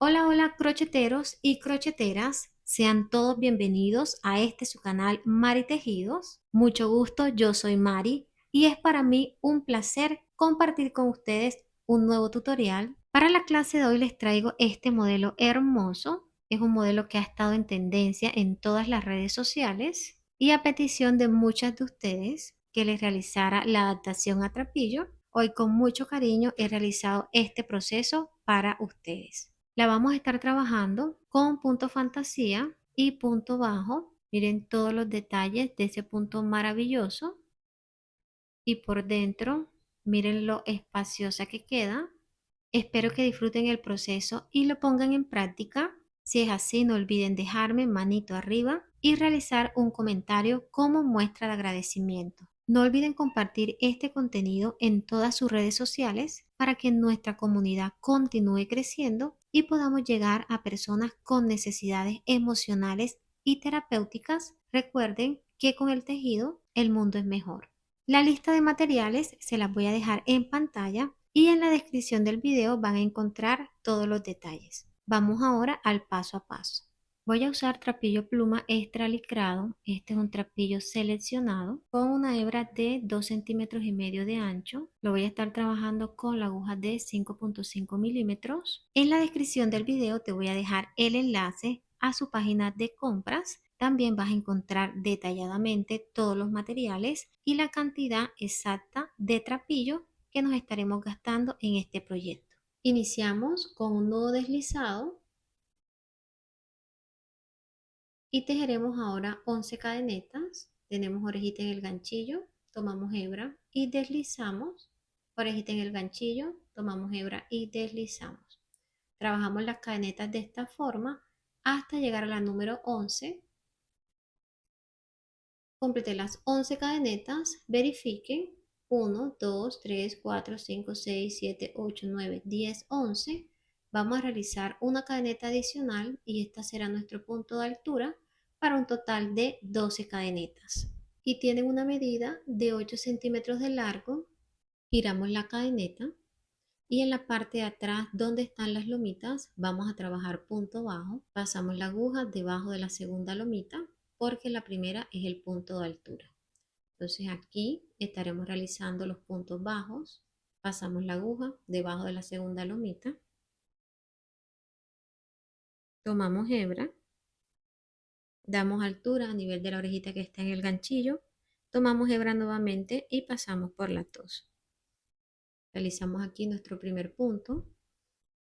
Hola, hola, crocheteros y crocheteras. Sean todos bienvenidos a este su canal Mari Tejidos. Mucho gusto, yo soy Mari y es para mí un placer compartir con ustedes un nuevo tutorial. Para la clase de hoy les traigo este modelo hermoso. Es un modelo que ha estado en tendencia en todas las redes sociales y a petición de muchas de ustedes que les realizara la adaptación a trapillo. Hoy con mucho cariño he realizado este proceso para ustedes. La vamos a estar trabajando con punto fantasía y punto bajo. Miren todos los detalles de ese punto maravilloso. Y por dentro, miren lo espaciosa que queda. Espero que disfruten el proceso y lo pongan en práctica. Si es así, no olviden dejarme manito arriba y realizar un comentario como muestra de agradecimiento. No olviden compartir este contenido en todas sus redes sociales para que nuestra comunidad continúe creciendo y podamos llegar a personas con necesidades emocionales y terapéuticas. Recuerden que con el tejido el mundo es mejor. La lista de materiales se las voy a dejar en pantalla y en la descripción del video van a encontrar todos los detalles. Vamos ahora al paso a paso. Voy a usar trapillo pluma extra licrado. Este es un trapillo seleccionado con una hebra de 2,5 cm de ancho. Lo voy a estar trabajando con la aguja de 5,5 milímetros. En la descripción del video te voy a dejar el enlace a su página de compras. También vas a encontrar detalladamente todos los materiales y la cantidad exacta de trapillo que nos estaremos gastando en este proyecto. Iniciamos con un nudo deslizado y tejeremos ahora 11 cadenetas. Tenemos orejita en el ganchillo, tomamos hebra y deslizamos, orejita en el ganchillo, tomamos hebra y deslizamos. Trabajamos las cadenetas de esta forma hasta llegar a la número 11. Complete las 11 cadenetas, verifiquen 1, 2, 3, 4, 5, 6, 7, 8, 9, 10, 11. Vamos a realizar una cadeneta adicional y esta será nuestro punto de altura para un total de 12 cadenetas. Y tienen una medida de 8 centímetros de largo. Giramos la cadeneta y en la parte de atrás donde están las lomitas vamos a trabajar punto bajo. Pasamos la aguja debajo de la segunda lomita porque la primera es el punto de altura. Entonces aquí estaremos realizando los puntos bajos. Pasamos la aguja debajo de la segunda lomita. Tomamos hebra. Damos altura a nivel de la orejita que está en el ganchillo. Tomamos hebra nuevamente y pasamos por las dos. Realizamos aquí nuestro primer punto.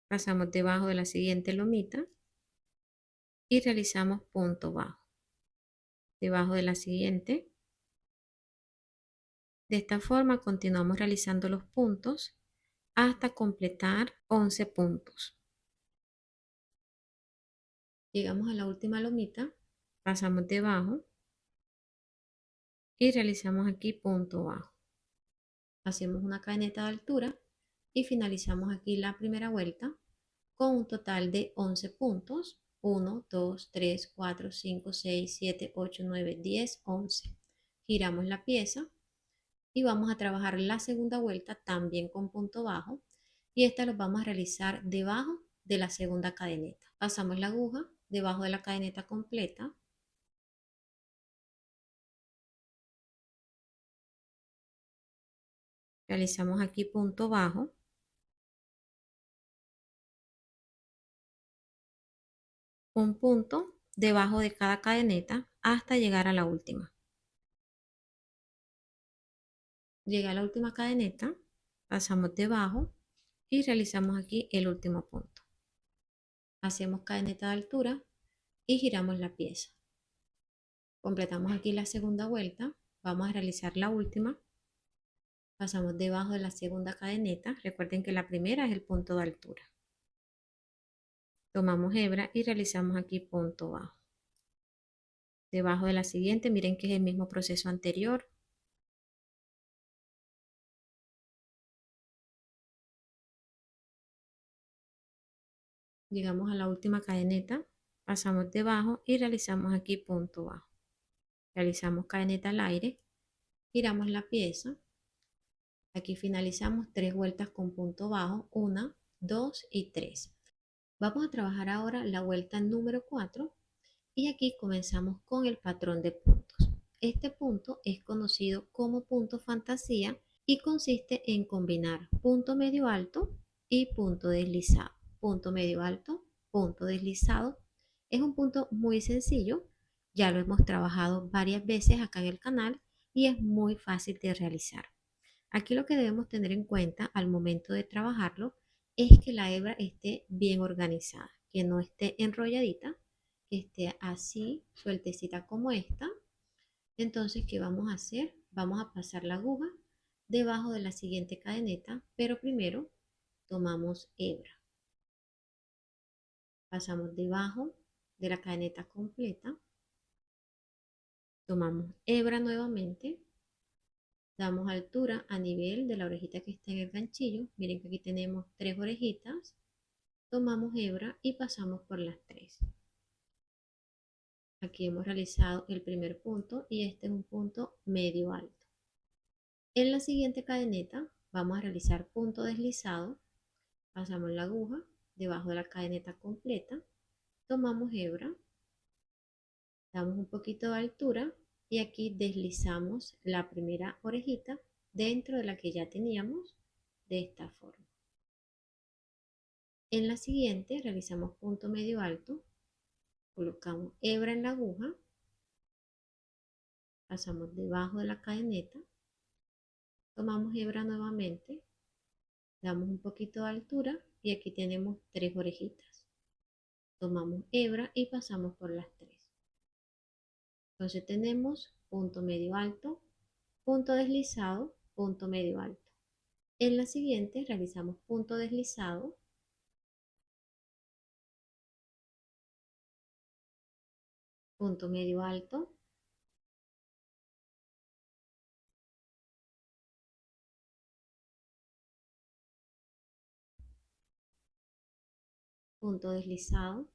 Pasamos debajo de la siguiente lomita y realizamos punto bajo. Debajo de la siguiente. De esta forma continuamos realizando los puntos hasta completar 11 puntos. Llegamos a la última lomita, pasamos debajo y realizamos aquí punto bajo. Hacemos una cadeneta de altura y finalizamos aquí la primera vuelta con un total de 11 puntos. 1, 2, 3, 4, 5, 6, 7, 8, 9, 10, 11. Giramos la pieza y vamos a trabajar la segunda vuelta también con punto bajo y esta los vamos a realizar debajo de la segunda cadeneta. Pasamos la aguja debajo de la cadeneta completa. Realizamos aquí punto bajo, un punto debajo de cada cadeneta hasta llegar a la última. Llega a la última cadeneta, pasamos debajo y realizamos aquí el último punto. Hacemos cadeneta de altura y giramos la pieza. Completamos aquí la segunda vuelta, vamos a realizar la última. Pasamos debajo de la segunda cadeneta, recuerden que la primera es el punto de altura. Tomamos hebra y realizamos aquí punto bajo. Debajo de la siguiente, miren que es el mismo proceso anterior. Llegamos a la última cadeneta, pasamos debajo y realizamos aquí punto bajo. Realizamos cadeneta al aire, giramos la pieza. Aquí finalizamos 3 vueltas con punto bajo, 1, 2 y 3. Vamos a trabajar ahora la vuelta número 4 y aquí comenzamos con el patrón de puntos. Este punto es conocido como punto fantasía y consiste en combinar punto medio alto y punto deslizado. Punto medio alto, punto deslizado. Es un punto muy sencillo, ya lo hemos trabajado varias veces acá en el canal y es muy fácil de realizar. Aquí lo que debemos tener en cuenta al momento de trabajarlo es que la hebra esté bien organizada, que no esté enrolladita, que esté así sueltecita como esta. Entonces, ¿qué vamos a hacer? Vamos a pasar la aguja debajo de la siguiente cadeneta, pero primero tomamos hebra. Pasamos debajo de la cadeneta completa, tomamos hebra nuevamente, damos altura a nivel de la orejita que está en el ganchillo. Miren que aquí tenemos 3 orejitas. Tomamos hebra y pasamos por las 3. Aquí hemos realizado el primer punto y este es un punto medio alto. En la siguiente cadeneta vamos a realizar punto deslizado. Pasamos la aguja debajo de la cadeneta completa. Tomamos hebra, damos un poquito de altura y aquí deslizamos la primera orejita dentro de la que ya teníamos de esta forma. En la siguiente realizamos punto medio alto, colocamos hebra en la aguja, pasamos debajo de la cadeneta, tomamos hebra nuevamente, damos un poquito de altura y aquí tenemos 3 orejitas. Tomamos hebra y pasamos por las 3. Entonces tenemos punto medio alto, punto deslizado, punto medio alto. En la siguiente realizamos punto deslizado, punto medio alto, punto deslizado,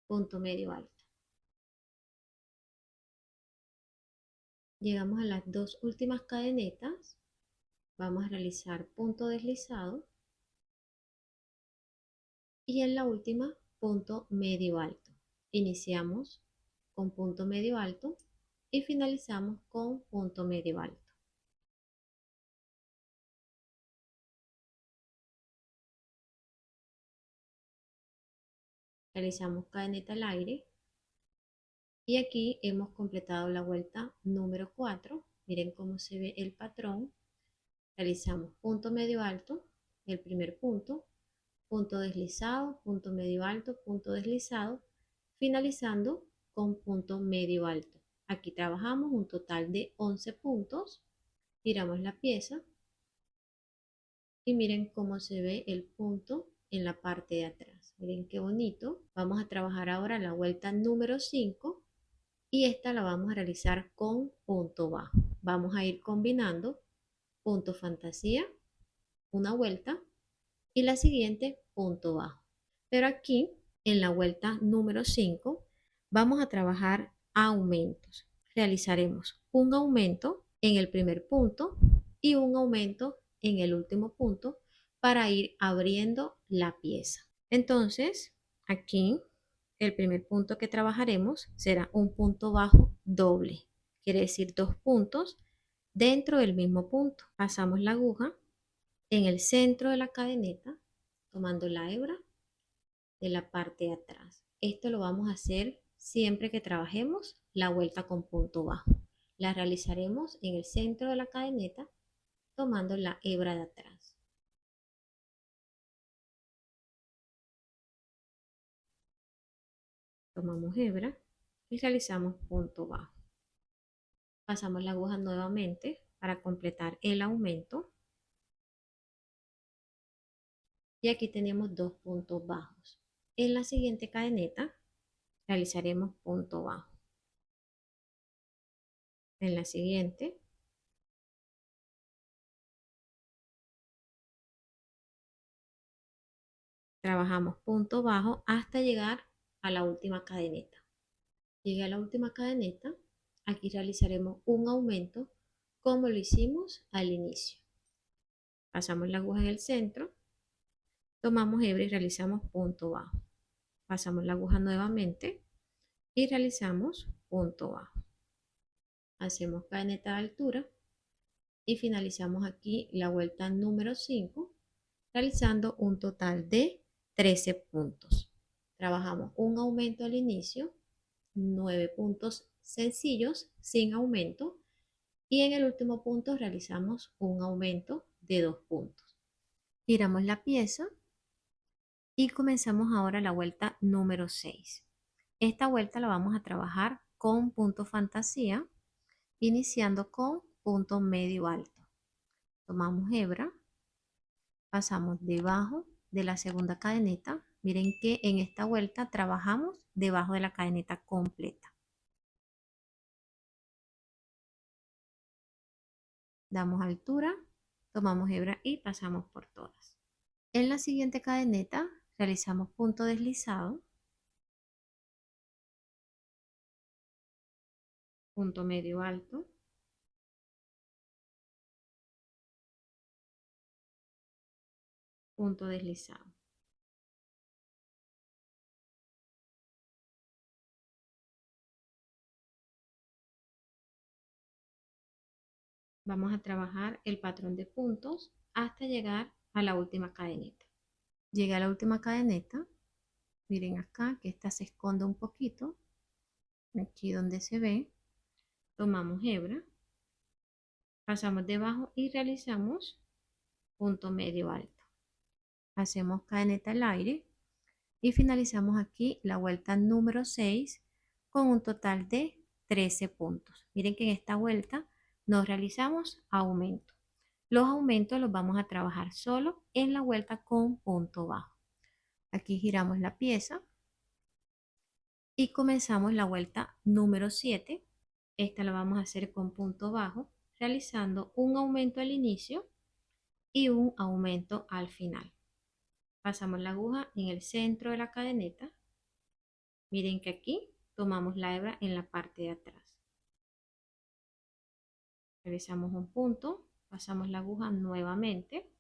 punto medio alto. Llegamos a las 2 últimas cadenetas, vamos a realizar punto deslizado y en la última punto medio alto. Iniciamos con punto medio alto y finalizamos con punto medio alto. Realizamos cadeneta al aire y aquí hemos completado la vuelta número 4. Miren cómo se ve el patrón. Realizamos punto medio alto, el primer punto, punto deslizado, punto medio alto, punto deslizado, finalizando con punto medio alto. Aquí trabajamos un total de 11 puntos, tiramos la pieza y miren cómo se ve el punto en la parte de atrás. Miren qué bonito. Vamos a trabajar ahora la vuelta número 5 y esta la vamos a realizar con punto bajo. Vamos a ir combinando punto fantasía, una vuelta y la siguiente punto bajo. Pero aquí en la vuelta número 5 vamos a trabajar aumentos. Realizaremos un aumento en el primer punto y un aumento en el último punto para ir abriendo la pieza. Entonces, aquí el primer punto que trabajaremos será un punto bajo doble, quiere decir 2 puntos dentro del mismo punto. Pasamos la aguja en el centro de la cadeneta, tomando la hebra de la parte de atrás. Esto lo vamos a hacer siempre que trabajemos la vuelta con punto bajo. La realizaremos en el centro de la cadeneta, tomando la hebra de atrás. Tomamos hebra y realizamos punto bajo. Pasamos la aguja nuevamente para completar el aumento. Y aquí tenemos 2 puntos bajos. En la siguiente cadeneta realizaremos punto bajo. En la siguiente trabajamos punto bajo hasta llegar a la última cadeneta. Llegué a la última cadeneta, aquí realizaremos un aumento como lo hicimos al inicio. Pasamos la aguja en el centro, tomamos hebra y realizamos punto bajo. Pasamos la aguja nuevamente y realizamos punto bajo. Hacemos cadeneta de altura y finalizamos aquí la vuelta número 5, realizando un total de 13 puntos. Trabajamos un aumento al inicio, 9 puntos sencillos sin aumento, y en el último punto realizamos un aumento de 2 puntos. Giramos la pieza y comenzamos ahora la vuelta número 6. Esta vuelta la vamos a trabajar con punto fantasía, iniciando con punto medio alto. Tomamos hebra, pasamos debajo de la segunda cadeneta. Miren que en esta vuelta trabajamos debajo de la cadeneta completa. Damos altura, tomamos hebra y pasamos por todas. En la siguiente cadeneta realizamos punto deslizado, punto medio alto, punto deslizado. Vamos a trabajar el patrón de puntos hasta llegar a la última cadeneta. Llegué a la última cadeneta, miren acá que esta se esconde un poquito, aquí donde se ve, tomamos hebra, pasamos debajo y realizamos punto medio alto. Hacemos cadeneta al aire y finalizamos aquí la vuelta número 6 con un total de 13 puntos. Miren que en esta vuelta nos realizamos aumento. Los aumentos los vamos a trabajar solo en la vuelta con punto bajo. Aquí giramos la pieza y comenzamos la vuelta número 7. Esta la vamos a hacer con punto bajo, realizando un aumento al inicio y un aumento al final. Pasamos la aguja en el centro de la cadeneta. Miren que aquí tomamos la hebra en la parte de atrás. Realizamos un punto, pasamos la aguja nuevamente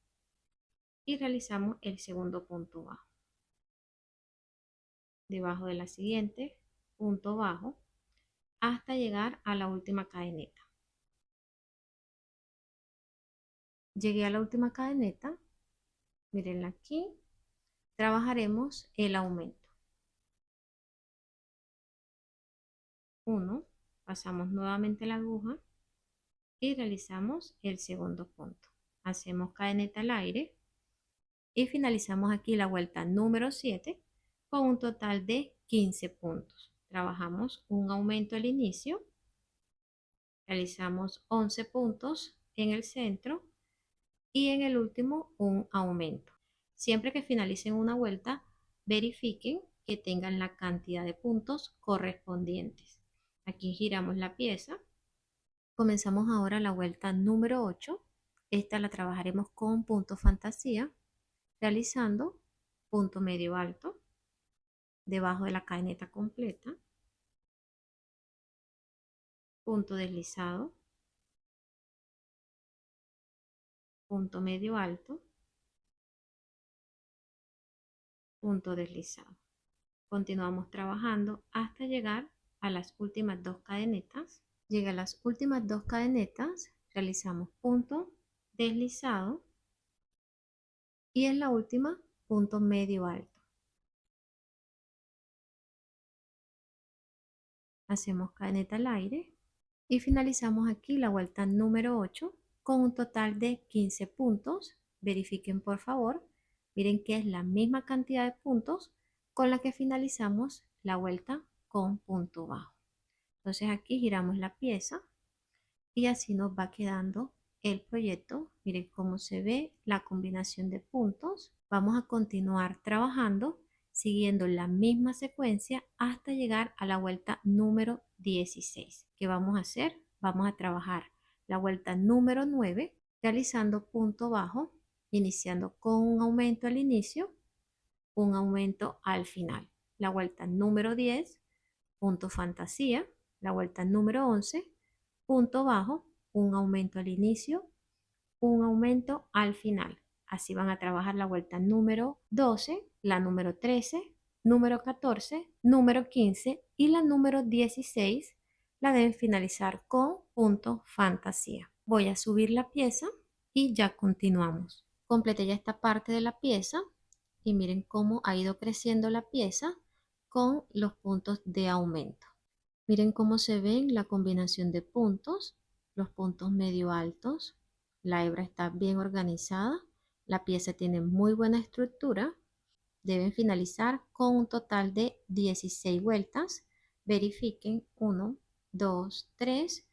y realizamos el segundo punto bajo. Debajo de la siguiente, punto bajo, hasta llegar a la última cadeneta. Llegué a la última cadeneta, mirenla aquí, trabajaremos el aumento. 1, pasamos nuevamente la aguja y realizamos el segundo punto. Hacemos cadeneta al aire y finalizamos aquí la vuelta número 7 con un total de 15 puntos. Trabajamos un aumento al inicio, realizamos 11 puntos en el centro y en el último un aumento. Siempre que finalicen una vuelta, verifiquen que tengan la cantidad de puntos correspondientes. Aquí giramos la pieza. Comenzamos ahora la vuelta número 8. Esta la trabajaremos con punto fantasía, realizando punto medio alto debajo de la cadeneta completa, punto deslizado, punto medio alto, punto deslizado. Continuamos trabajando hasta llegar a las últimas dos cadenetas. Llega a las últimas dos cadenetas, realizamos punto deslizado y en la última punto medio alto. Hacemos cadeneta al aire y finalizamos aquí la vuelta número 8 con un total de 15 puntos. Verifiquen por favor, miren que es la misma cantidad de puntos con la que finalizamos la vuelta con punto bajo. Entonces aquí giramos la pieza y así nos va quedando el proyecto. Miren cómo se ve la combinación de puntos. Vamos a continuar trabajando siguiendo la misma secuencia hasta llegar a la vuelta número 16. ¿Qué vamos a hacer? Vamos a trabajar la vuelta número 9 realizando punto bajo, iniciando con un aumento al inicio, un aumento al final. La vuelta número 10, punto fantasía. La vuelta número 11, punto bajo, un aumento al inicio, un aumento al final. Así van a trabajar la vuelta número 12, la número 13, número 14, número 15 y la número 16 la deben finalizar con punto fantasía. Voy a subir la pieza y ya continuamos. Completé ya esta parte de la pieza y miren cómo ha ido creciendo la pieza con los puntos de aumento. Miren cómo se ven la combinación de puntos, los puntos medio altos. La hebra está bien organizada, la pieza tiene muy buena estructura. Deben finalizar con un total de 16 vueltas. Verifiquen 1, 2, 3,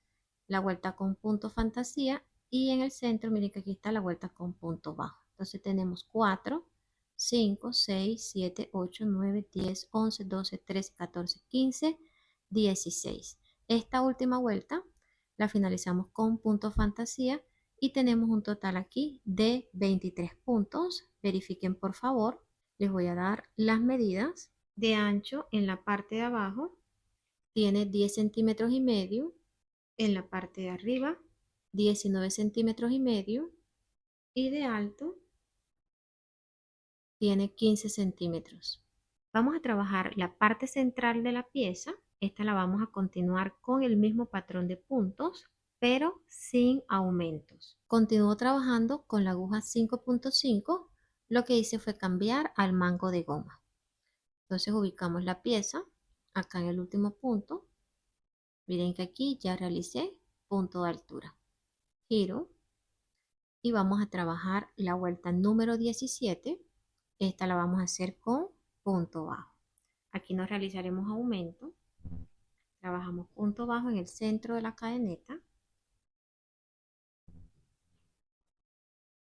la vuelta con punto fantasía y en el centro miren que aquí está la vuelta con punto bajo. Entonces tenemos 4, 5, 6, 7, 8, 9, 10, 11, 12, 13, 14, 15, 16. Esta última vuelta la finalizamos con punto fantasía y tenemos un total aquí de 23 puntos. Verifiquen por favor. Les voy a dar las medidas de ancho en la parte de abajo. Tiene 10 centímetros y medio. En la parte de arriba, 19 centímetros y medio. Y de alto, tiene 15 centímetros. Vamos a trabajar la parte central de la pieza. Esta la vamos a continuar con el mismo patrón de puntos, pero sin aumentos. Continúo trabajando con la aguja 5.5. Lo que hice fue cambiar al mango de goma. Entonces ubicamos la pieza acá en el último punto. Miren que aquí ya realicé punto de altura. Giro y vamos a trabajar la vuelta número 17. Esta la vamos a hacer con punto bajo. Aquí nos realizaremos aumento. Trabajamos punto bajo en el centro de la cadeneta,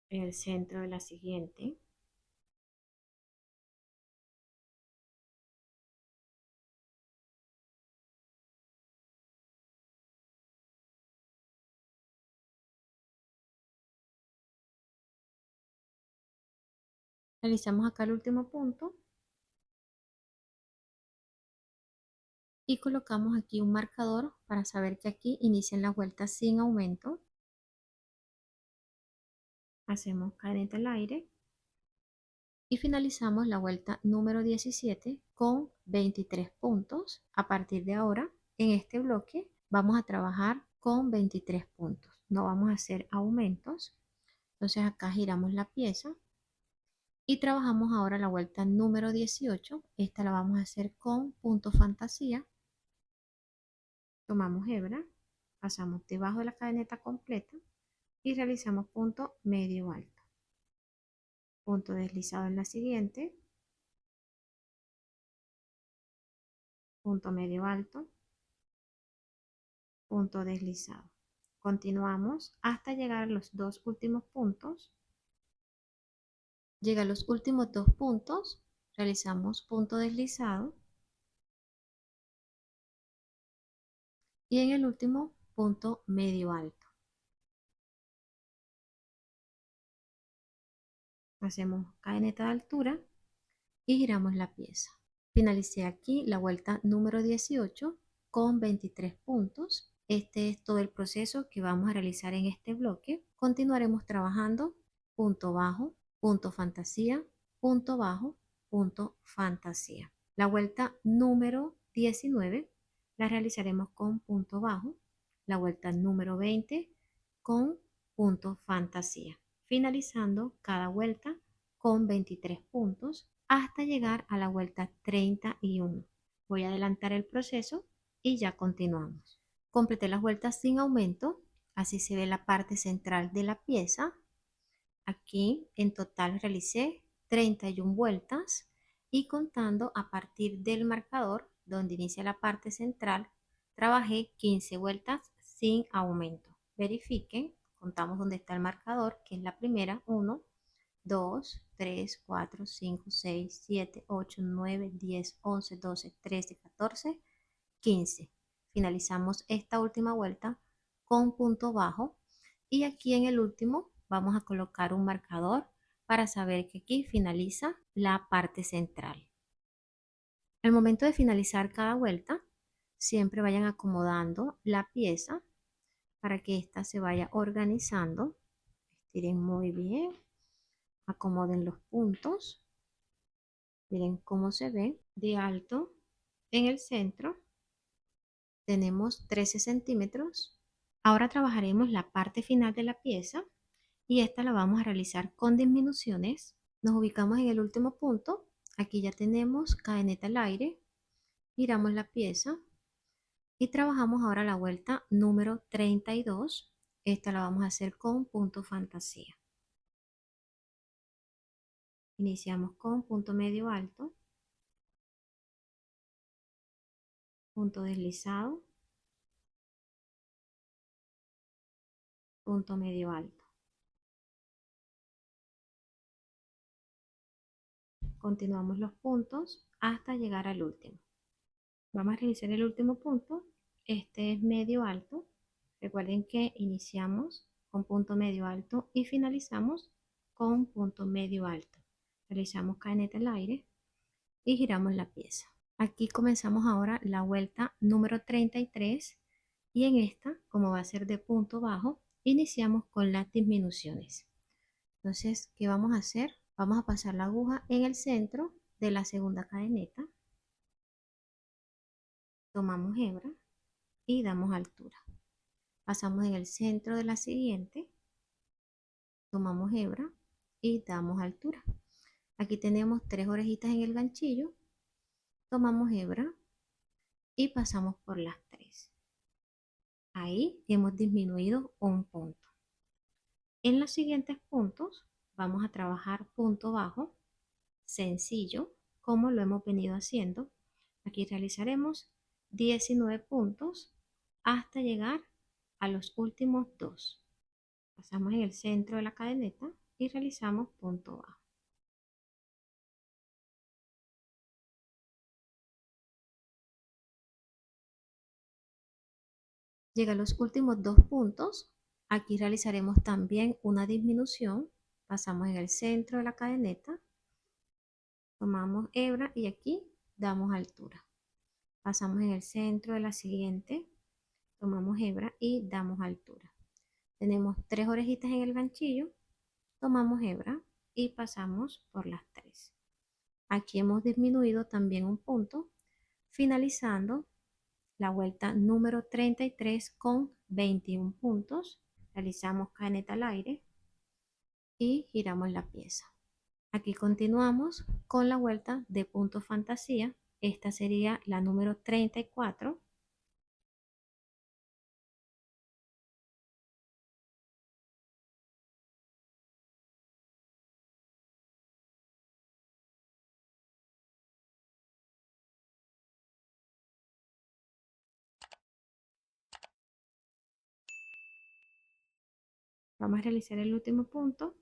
en el centro de la siguiente. Realizamos acá el último punto y colocamos aquí un marcador para saber que aquí inician las vueltas sin aumento. Hacemos cadeneta al aire y finalizamos la vuelta número 17 con 23 puntos. A partir de ahora, en este bloque, vamos a trabajar con 23 puntos. No vamos a hacer aumentos. Entonces acá giramos la pieza y trabajamos ahora la vuelta número 18. Esta la vamos a hacer con punto fantasía. Tomamos hebra, pasamos debajo de la cadeneta completa y realizamos punto medio alto. Punto deslizado en la siguiente, punto medio alto, punto deslizado. Continuamos hasta llegar a los dos últimos puntos. Llega a los últimos dos puntos, realizamos punto deslizado y en el último punto medio alto. Hacemos cadeneta de altura y giramos la pieza. Finalicé aquí la vuelta número 18 con 23 puntos. Este es todo el proceso que vamos a realizar en este bloque. Continuaremos trabajando punto bajo, punto fantasía, punto bajo, punto fantasía. La vuelta número 19 la realizaremos con punto bajo, la vuelta número 20 con punto fantasía, finalizando cada vuelta con 23 puntos hasta llegar a la vuelta 31. Voy a adelantar el proceso y ya continuamos. Completé las vueltas sin aumento, así se ve la parte central de la pieza. Aquí en total realicé 31 vueltas y contando a partir del marcador donde inicia la parte central, trabajé 15 vueltas sin aumento. Verifiquen, contamos donde está el marcador, que es la primera, 1, 2, 3, 4, 5, 6, 7, 8, 9, 10, 11, 12, 13, 14, 15. Finalizamos esta última vuelta con punto bajo y aquí en el último vamos a colocar un marcador para saber que aquí finaliza la parte central. Al momento de finalizar cada vuelta, siempre vayan acomodando la pieza para que ésta se vaya organizando. Tiren muy bien, acomoden los puntos. Miren cómo se ve de alto. En el centro tenemos 13 centímetros. Ahora trabajaremos la parte final de la pieza y esta la vamos a realizar con disminuciones. Nos ubicamos en el último punto. Aquí ya tenemos cadeneta al aire. Giramos la pieza y trabajamos ahora la vuelta número 32. Esta la vamos a hacer con punto fantasía. Iniciamos con punto medio alto, punto deslizado, punto medio alto. Continuamos los puntos hasta llegar al último. Vamos a realizar el último punto. Este es medio alto. Recuerden que iniciamos con punto medio alto y finalizamos con punto medio alto. Realizamos cadeneta al aire y giramos la pieza. Aquí comenzamos ahora la vuelta número 33 y en esta, como va a ser de punto bajo, iniciamos con las disminuciones. Entonces, ¿qué vamos a hacer? Vamos a pasar la aguja en el centro de la segunda cadeneta, tomamos hebra y damos altura. Pasamos en el centro de la siguiente, tomamos hebra y damos altura. Aquí tenemos 3 orejitas en el ganchillo, tomamos hebra y pasamos por las 3. Ahí hemos disminuido un punto. En los siguientes puntos vamos a trabajar punto bajo, sencillo, como lo hemos venido haciendo. Aquí realizaremos 19 puntos hasta llegar a los últimos 2. Pasamos en el centro de la cadeneta y realizamos punto bajo. Llega a los últimos 2 puntos. Aquí realizaremos también una disminución. Pasamos en el centro de la cadeneta, tomamos hebra y aquí damos altura. Pasamos en el centro de la siguiente, tomamos hebra y damos altura. Tenemos 3 orejitas en el ganchillo, tomamos hebra y pasamos por las 3. Aquí hemos disminuido también un punto, finalizando la vuelta número 33 con 21 puntos. Realizamos cadeneta al aire y giramos la pieza. Aquí continuamos con la vuelta de punto fantasía. Esta sería la número 34. Vamos a realizar el último punto,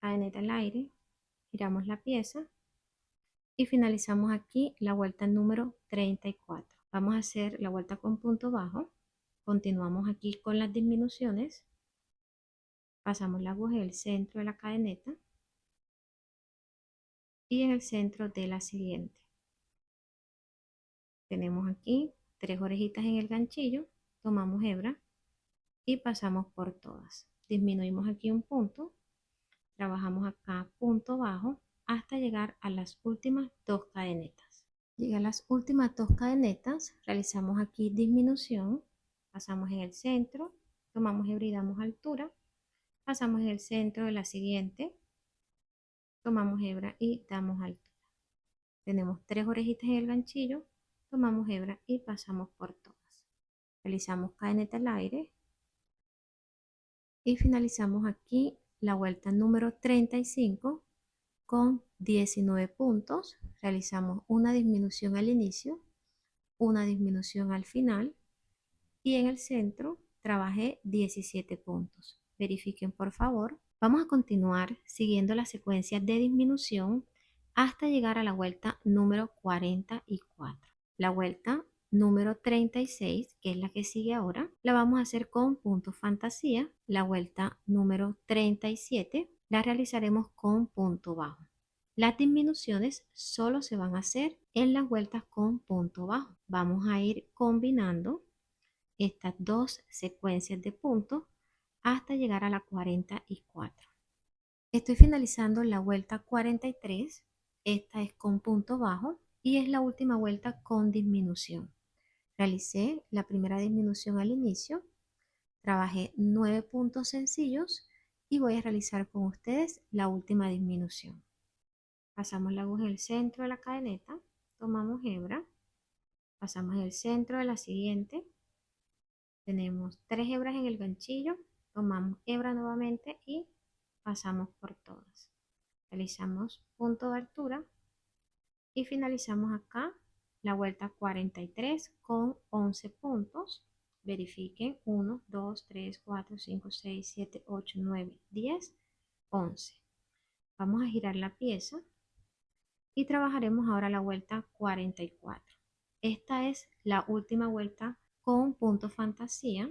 cadeneta al aire, giramos la pieza y finalizamos aquí la vuelta número 34. Vamos a hacer la vuelta con punto bajo, continuamos aquí con las disminuciones, pasamos la aguja en el centro de la cadeneta y en el centro de la siguiente. Tenemos aquí 3 orejitas en el ganchillo, tomamos hebra y pasamos por todas. Disminuimos aquí un punto, trabajamos acá punto bajo hasta llegar a las últimas 2 cadenetas. Llega a las últimas 2 cadenetas, realizamos aquí disminución, pasamos en el centro, tomamos hebra y damos altura, pasamos en el centro de la siguiente, tomamos hebra y damos altura. Tenemos 3 orejitas en el ganchillo, tomamos hebra y pasamos por todas. Realizamos cadeneta al aire y finalizamos aquí la vuelta número 35 con 19 puntos. Realizamos una disminución al inicio, una disminución al final y en el centro trabajé 17 puntos. Verifiquen por favor. Vamos a continuar siguiendo la secuencia de disminución hasta llegar a la vuelta número 44. La vuelta número 36, que es la que sigue ahora, la vamos a hacer con punto fantasía. La vuelta número 37 la realizaremos con punto bajo. Las disminuciones solo se van a hacer en las vueltas con punto bajo. Vamos a ir combinando estas dos secuencias de puntos hasta llegar a la 44. Estoy finalizando la vuelta 43. Esta es con punto bajo y es la última vuelta con disminución. Realicé la primera disminución al inicio, trabajé 9 puntos sencillos y voy a realizar con ustedes la última disminución. Pasamos la aguja en el centro de la cadeneta, tomamos hebra, pasamos en el centro de la siguiente, tenemos 3 hebras en el ganchillo, tomamos hebra nuevamente y pasamos por todas. Realizamos punto de altura y finalizamos acá la vuelta 43 con 11 puntos. Verifiquen 1, 2, 3, 4, 5, 6, 7, 8, 9, 10, 11. Vamos a girar la pieza y trabajaremos ahora la vuelta 44. Esta es la última vuelta con punto fantasía.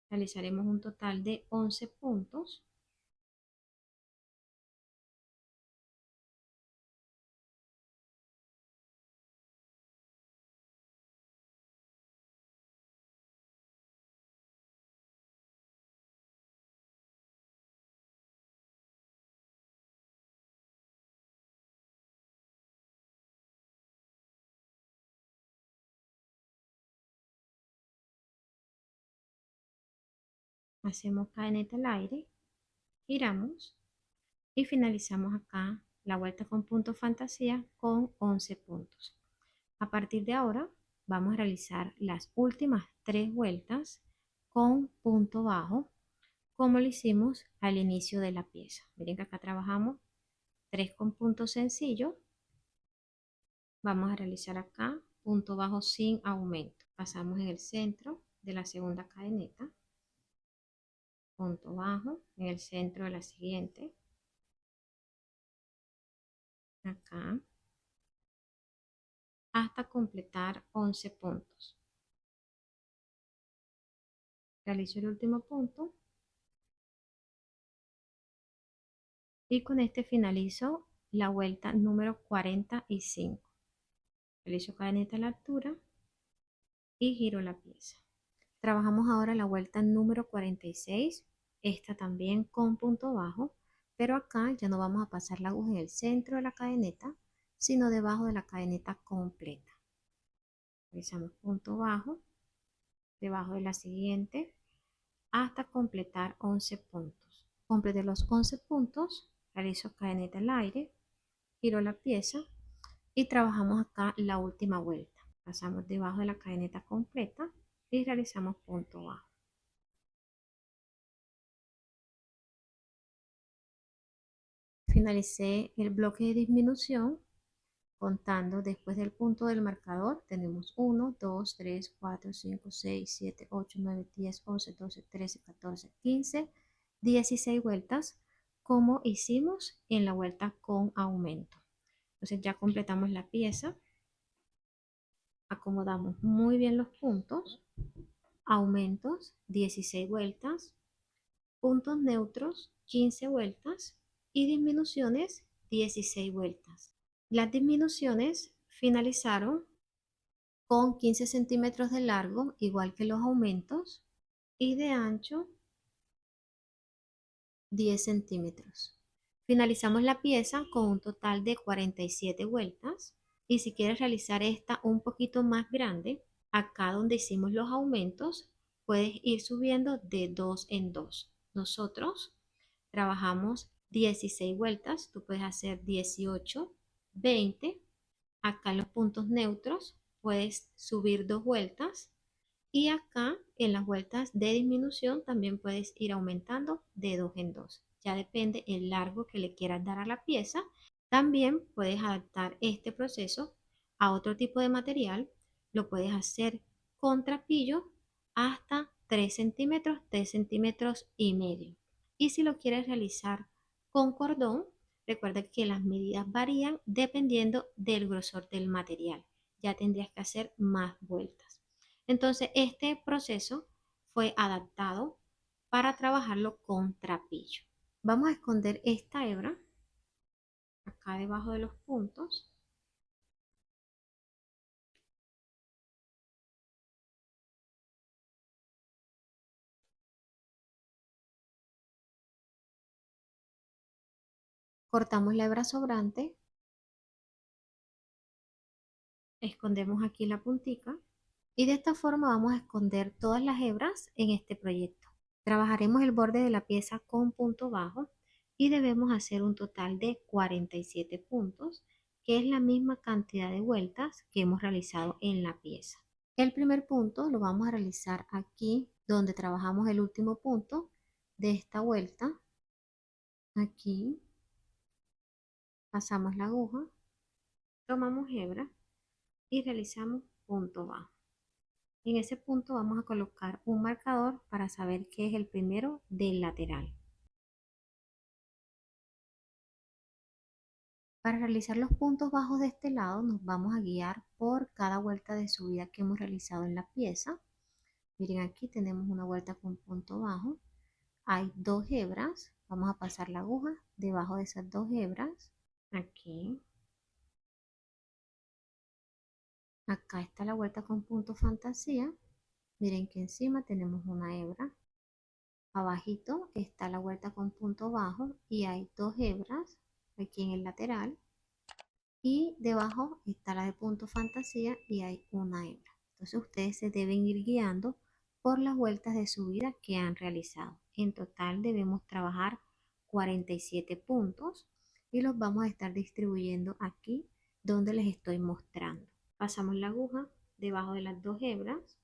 Realizaremos un total de 11 puntos. Hacemos cadeneta al aire, giramos y finalizamos acá la vuelta con punto fantasía con 11 puntos. A partir de ahora vamos a realizar las últimas 3 vueltas con punto bajo como lo hicimos al inicio de la pieza. Miren que acá trabajamos 3 con punto sencillo. Vamos a realizar acá punto bajo sin aumento. Pasamos en el centro de la segunda cadeneta, punto bajo en el centro de la siguiente, acá, hasta completar 11 puntos. Realizo el último punto y con este finalizo la vuelta número 45. Realizo cadeneta a la altura y giro la pieza. Trabajamos ahora la vuelta número 46, esta también con punto bajo, pero acá ya no vamos a pasar la aguja en el centro de la cadeneta, sino debajo de la cadeneta completa. Realizamos punto bajo, debajo de la siguiente, hasta completar 11 puntos. Completé los 11 puntos, realizo cadeneta al aire, giro la pieza y trabajamos acá la última vuelta. Pasamos debajo de la cadeneta completa y realizamos punto bajo. Finalicé el bloque de disminución contando después del punto del marcador. Tenemos 1, 2, 3, 4, 5, 6, 7, 8, 9, 10, 11, 12, 13, 14, 15, 16 vueltas como hicimos en la vuelta con aumento. Entonces ya completamos la pieza, acomodamos muy bien los puntos, aumentos 16 vueltas, puntos neutros 15 vueltas y disminuciones 16 vueltas. Las disminuciones finalizaron con 15 centímetros de largo, igual que los aumentos, y de ancho 10 centímetros. Finalizamos la pieza con un total de 47 vueltas y si quieres realizar esta un poquito más grande, acá donde hicimos los aumentos, puedes ir subiendo de 2 en 2. Nosotros trabajamos 16 vueltas, tú puedes hacer 18, 20. Acá en los puntos neutros puedes subir 2 vueltas y acá en las vueltas de disminución también puedes ir aumentando de 2 en 2. Ya depende el largo que le quieras dar a la pieza. También puedes adaptar este proceso a otro tipo de material. Lo puedes hacer con trapillo hasta 3 centímetros, 3 centímetros y medio. Y si lo quieres realizar con cordón, recuerda que las medidas varían dependiendo del grosor del material. Ya tendrías que hacer más vueltas. Entonces, este proceso fue adaptado para trabajarlo con trapillo. Vamos a esconder esta hebra acá debajo de los puntos. Cortamos la hebra sobrante, escondemos aquí la puntica y de esta forma vamos a esconder todas las hebras en este proyecto. Trabajaremos el borde de la pieza con punto bajo y debemos hacer un total de 47 puntos, que es la misma cantidad de vueltas que hemos realizado en la pieza. El primer punto lo vamos a realizar aquí donde trabajamos el último punto de esta vuelta. Aquí pasamos la aguja, tomamos hebra y realizamos punto bajo. En ese punto vamos a colocar un marcador para saber que es el primero del lateral. Para realizar los puntos bajos de este lado nos vamos a guiar por cada vuelta de subida que hemos realizado en la pieza. Miren, aquí tenemos una vuelta con punto bajo. Hay dos hebras. Vamos a pasar la aguja debajo de esas dos hebras. Aquí. Acá está la vuelta con punto fantasía. Miren que encima tenemos una hebra. Abajito está la vuelta con punto bajo y hay dos hebras aquí en el lateral. Y debajo está la de punto fantasía y hay una hebra. Entonces ustedes se deben ir guiando por las vueltas de subida que han realizado. En total debemos trabajar 47 puntos y los vamos a estar distribuyendo aquí donde les estoy mostrando. Pasamos la aguja debajo de las dos hebras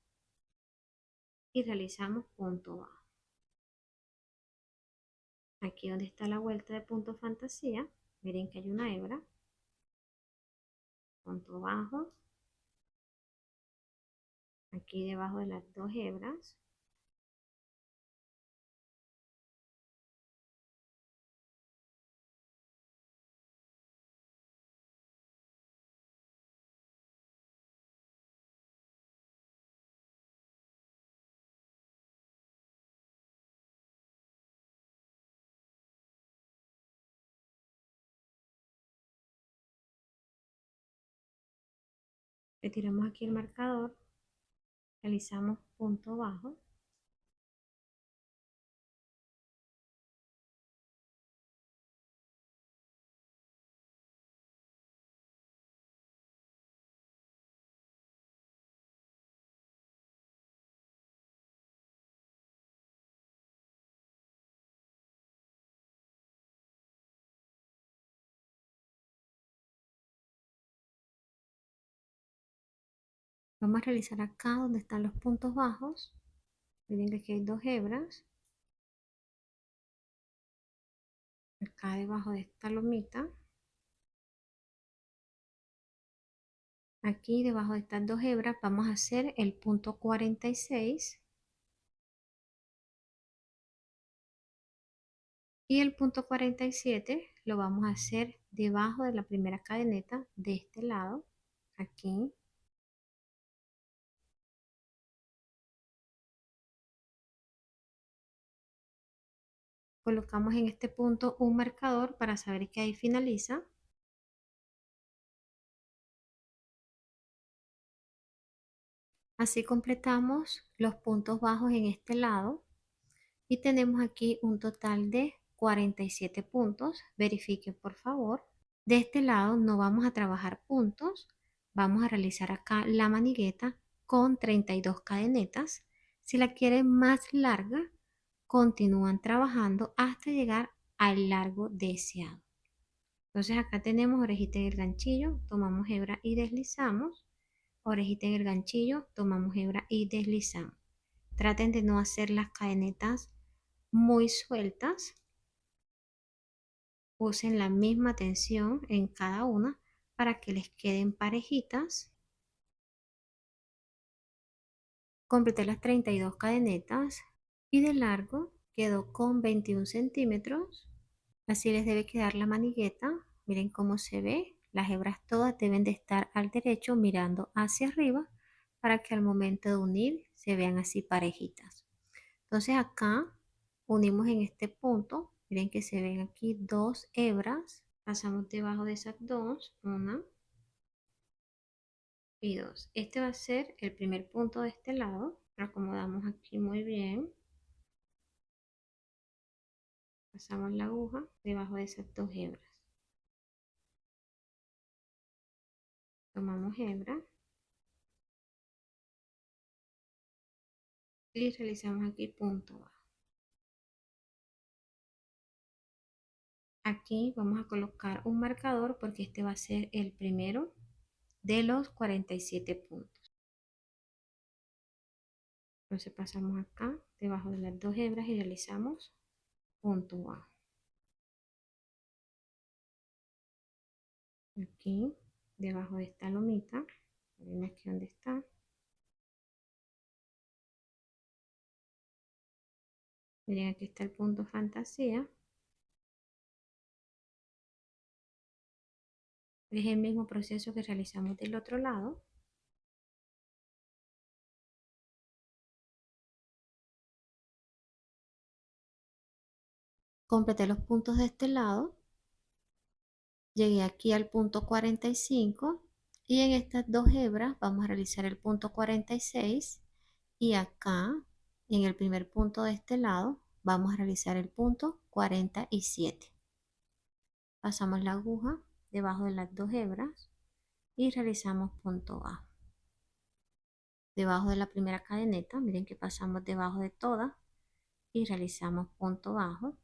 y realizamos punto bajo. Aquí donde está la vuelta de punto fantasía, miren que hay una hebra, punto bajo, aquí debajo de las dos hebras, retiramos aquí el marcador, realizamos punto bajo, vamos a realizar acá donde están los puntos bajos, miren que aquí hay dos hebras, acá debajo de esta lomita, aquí debajo de estas dos hebras vamos a hacer el punto 46 y el punto 47 lo vamos a hacer debajo de la primera cadeneta de este lado, aquí. Colocamos en este punto un marcador para saber que ahí finaliza. Así completamos los puntos bajos en este lado y tenemos aquí un total de 47 puntos. Verifiquen por favor. De este lado no vamos a trabajar puntos, vamos a realizar acá la manigueta con 32 cadenetas. Si la quieren más larga, continúan trabajando hasta llegar al largo deseado. Entonces acá tenemos orejita en el ganchillo, tomamos hebra y deslizamos, orejita en el ganchillo, tomamos hebra y deslizamos. Traten de no hacer las cadenetas muy sueltas, usen la misma tensión en cada una para que les queden parejitas. Completé las 32 cadenetas y de largo quedó con 21 centímetros. Así les debe quedar la manigueta. Miren cómo se ve. Las hebras todas deben de estar al derecho mirando hacia arriba para que al momento de unir se vean así parejitas. Entonces acá unimos en este punto. Miren que se ven aquí dos hebras. Pasamos debajo de esas dos, una y dos. Este va a ser el primer punto de este lado. Lo acomodamos aquí muy bien. Pasamos la aguja debajo de esas dos hebras. Tomamos hebra y realizamos aquí punto bajo. Aquí vamos a colocar un marcador porque este va a ser el primero de los 47 puntos. Entonces pasamos acá debajo de las dos hebras y realizamos punto bajo. Aquí debajo de esta lomita, miren aquí donde está. Miren, aquí está el punto fantasía. Es el mismo proceso que realizamos del otro lado. Completé los puntos de este lado. Llegué aquí al punto 45 y en estas dos hebras vamos a realizar el punto 46 y acá en el primer punto de este lado vamos a realizar el punto 47. Pasamos la aguja debajo de las dos hebras y realizamos punto bajo. Debajo de la primera cadeneta, miren que pasamos debajo de todas y realizamos punto bajo.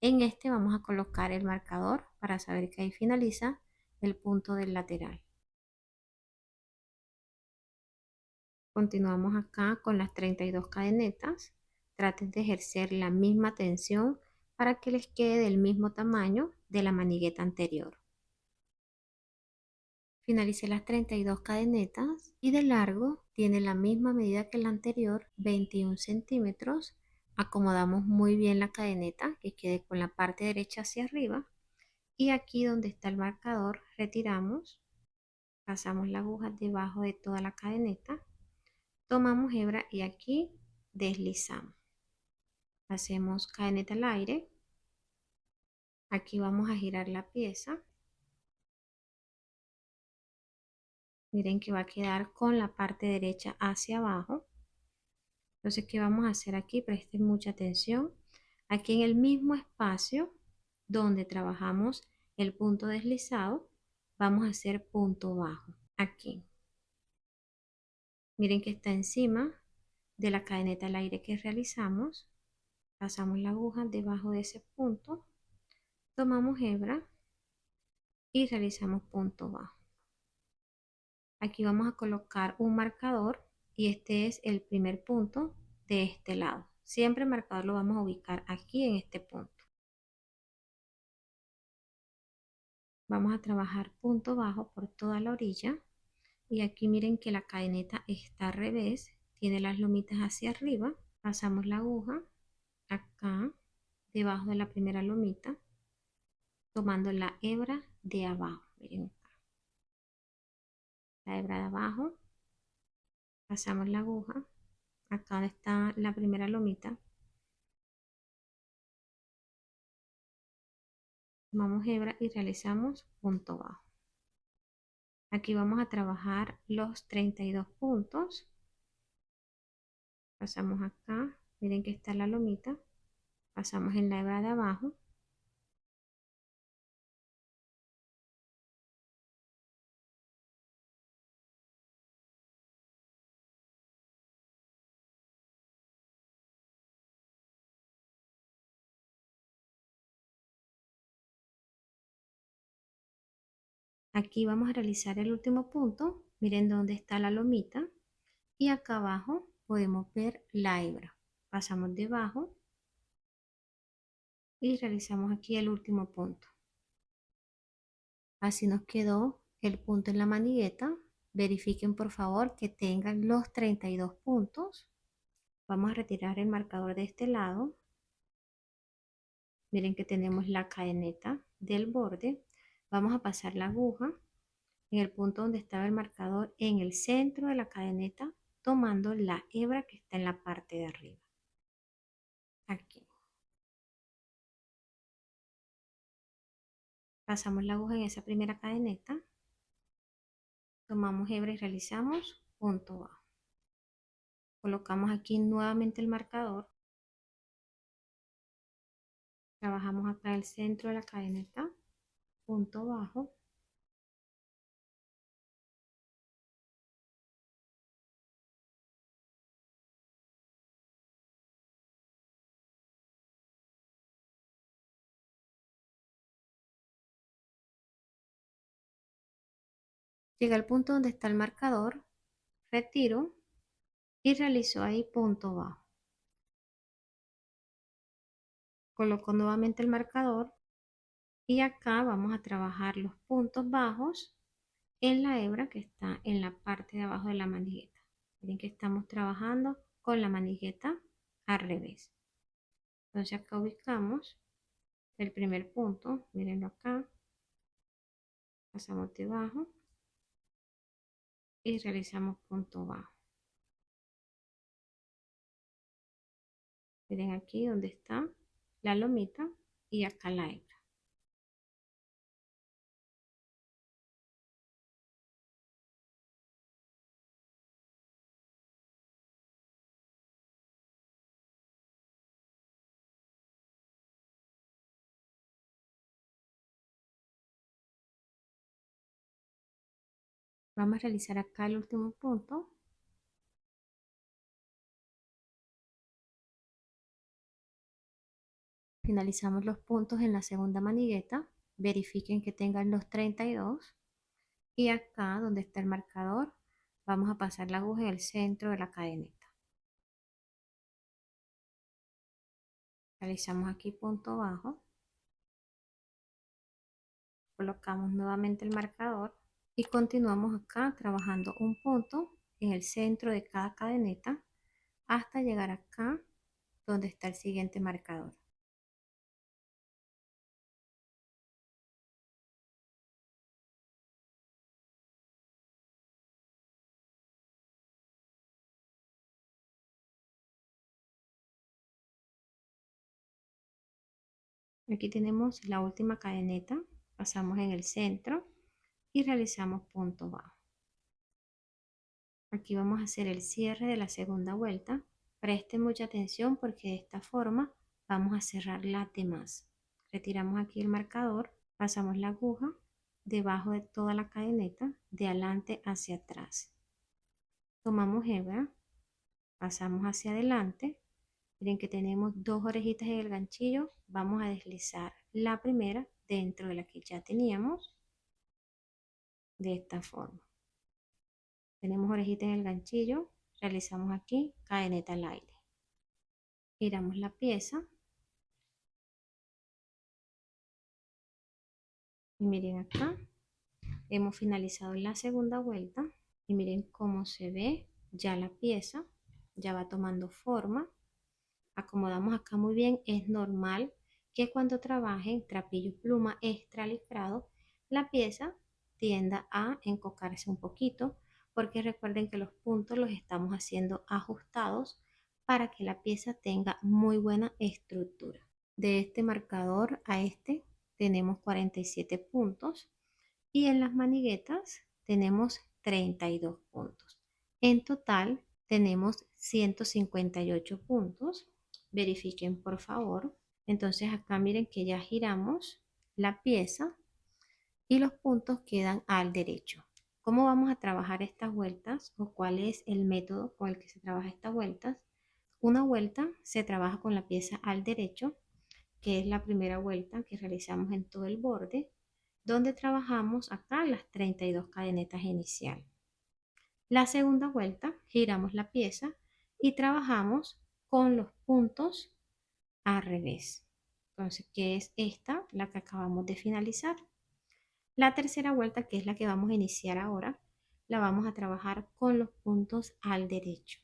En este vamos a colocar el marcador para saber que ahí finaliza el punto del lateral. Continuamos acá con las 32 cadenetas. Traten de ejercer la misma tensión para que les quede del mismo tamaño de la manigueta anterior. Finalicé las 32 cadenetas y de largo tiene la misma medida que la anterior, 21 centímetros. Acomodamos muy bien la cadeneta que quede con la parte derecha hacia arriba y aquí donde está el marcador retiramos, pasamos la aguja debajo de toda la cadeneta, tomamos hebra y aquí deslizamos. Hacemos cadeneta al aire. Aquí vamos a girar la pieza. Miren que va a quedar con la parte derecha hacia abajo. Entonces, ¿qué vamos a hacer aquí? Presten mucha atención. Aquí en el mismo espacio donde trabajamos el punto deslizado, vamos a hacer punto bajo. Aquí. Miren que está encima de la cadeneta al aire que realizamos. Pasamos la aguja debajo de ese punto. Tomamos hebra y realizamos punto bajo. Aquí vamos a colocar un marcador y este es el primer punto de este lado. Siempre el marcador lo vamos a ubicar aquí en este punto. Vamos a trabajar punto bajo por toda la orilla y aquí miren que la cadeneta está al revés, tiene las lomitas hacia arriba. Pasamos la aguja acá debajo de la primera lomita, tomando la hebra de abajo. Miren acá, la hebra de abajo, pasamos la aguja acá donde está la primera lomita, tomamos hebra y realizamos punto bajo. Aquí vamos a trabajar los 32 puntos. Pasamos acá, miren que está la lomita, pasamos en la hebra de abajo, aquí vamos a realizar el último punto, miren dónde está la lomita y acá abajo podemos ver la hebra. Pasamos debajo y realizamos aquí el último punto. Así nos quedó el punto en la manigueta. Verifiquen por favor que tengan los 32 puntos. Vamos a retirar el marcador de este lado. Miren que tenemos la cadeneta del borde. Vamos a pasar la aguja en el punto donde estaba el marcador en el centro de la cadeneta, tomando la hebra que está en la parte de arriba. Aquí. Pasamos la aguja en esa primera cadeneta. Tomamos hebra y realizamos punto bajo. Colocamos aquí nuevamente el marcador. Trabajamos acá el centro de la cadeneta, punto bajo. Llegué al punto donde está el marcador, retiro y realizo ahí punto bajo. Coloco nuevamente el marcador y acá vamos a trabajar los puntos bajos en la hebra que está en la parte de abajo de la manigueta. Miren que estamos trabajando con la manigueta al revés. Entonces acá ubicamos el primer punto, mírenlo acá, pasamos debajo y realizamos punto bajo. Miren aquí donde está la lomita y acá la hebra. Vamos a realizar acá el último punto. Finalizamos los puntos en la segunda manigueta. Verifiquen que tengan los 32. Y acá donde está el marcador, vamos a pasar la aguja en el centro de la cadeneta. Realizamos aquí punto bajo. Colocamos nuevamente el marcador y continuamos acá trabajando un punto en el centro de cada cadeneta hasta llegar acá donde está el siguiente marcador. Aquí tenemos la última cadeneta, pasamos en el centro y realizamos punto bajo. Aquí vamos a hacer el cierre de la segunda vuelta. Presten mucha atención porque de esta forma vamos a cerrar las demás. Retiramos aquí el marcador, pasamos la aguja debajo de toda la cadeneta, de adelante hacia atrás. Tomamos hebra, pasamos hacia adelante. Miren que tenemos dos orejitas en el ganchillo. Vamos a deslizar la primera dentro de la que ya teníamos, de esta forma. Tenemos orejitas en el ganchillo, realizamos aquí cadeneta al aire. Giramos la pieza y miren acá, hemos finalizado la segunda vuelta y miren cómo se ve ya la pieza, ya va tomando forma. Acomodamos acá muy bien, es normal que cuando trabajen trapillo pluma extra licrado, la pieza tienda a encocarse un poquito, porque recuerden que los puntos los estamos haciendo ajustados para que la pieza tenga muy buena estructura. De este marcador a este tenemos 47 puntos y en las maniguetas tenemos 32 puntos. En total tenemos 158 puntos. Verifiquen por favor. Entonces acá miren que ya giramos la pieza y los puntos quedan al derecho. ¿Cómo vamos a trabajar estas vueltas o cuál es el método con el que se trabaja estas vueltas? Una vuelta se trabaja con la pieza al derecho, que es la primera vuelta que realizamos en todo el borde, donde trabajamos acá las 32 cadenetas iniciales. La segunda vuelta giramos la pieza y trabajamos con los puntos al revés. Entonces, que es esta, la que acabamos de finalizar. La tercera vuelta, que es la que vamos a iniciar ahora, la vamos a trabajar con los puntos al derecho.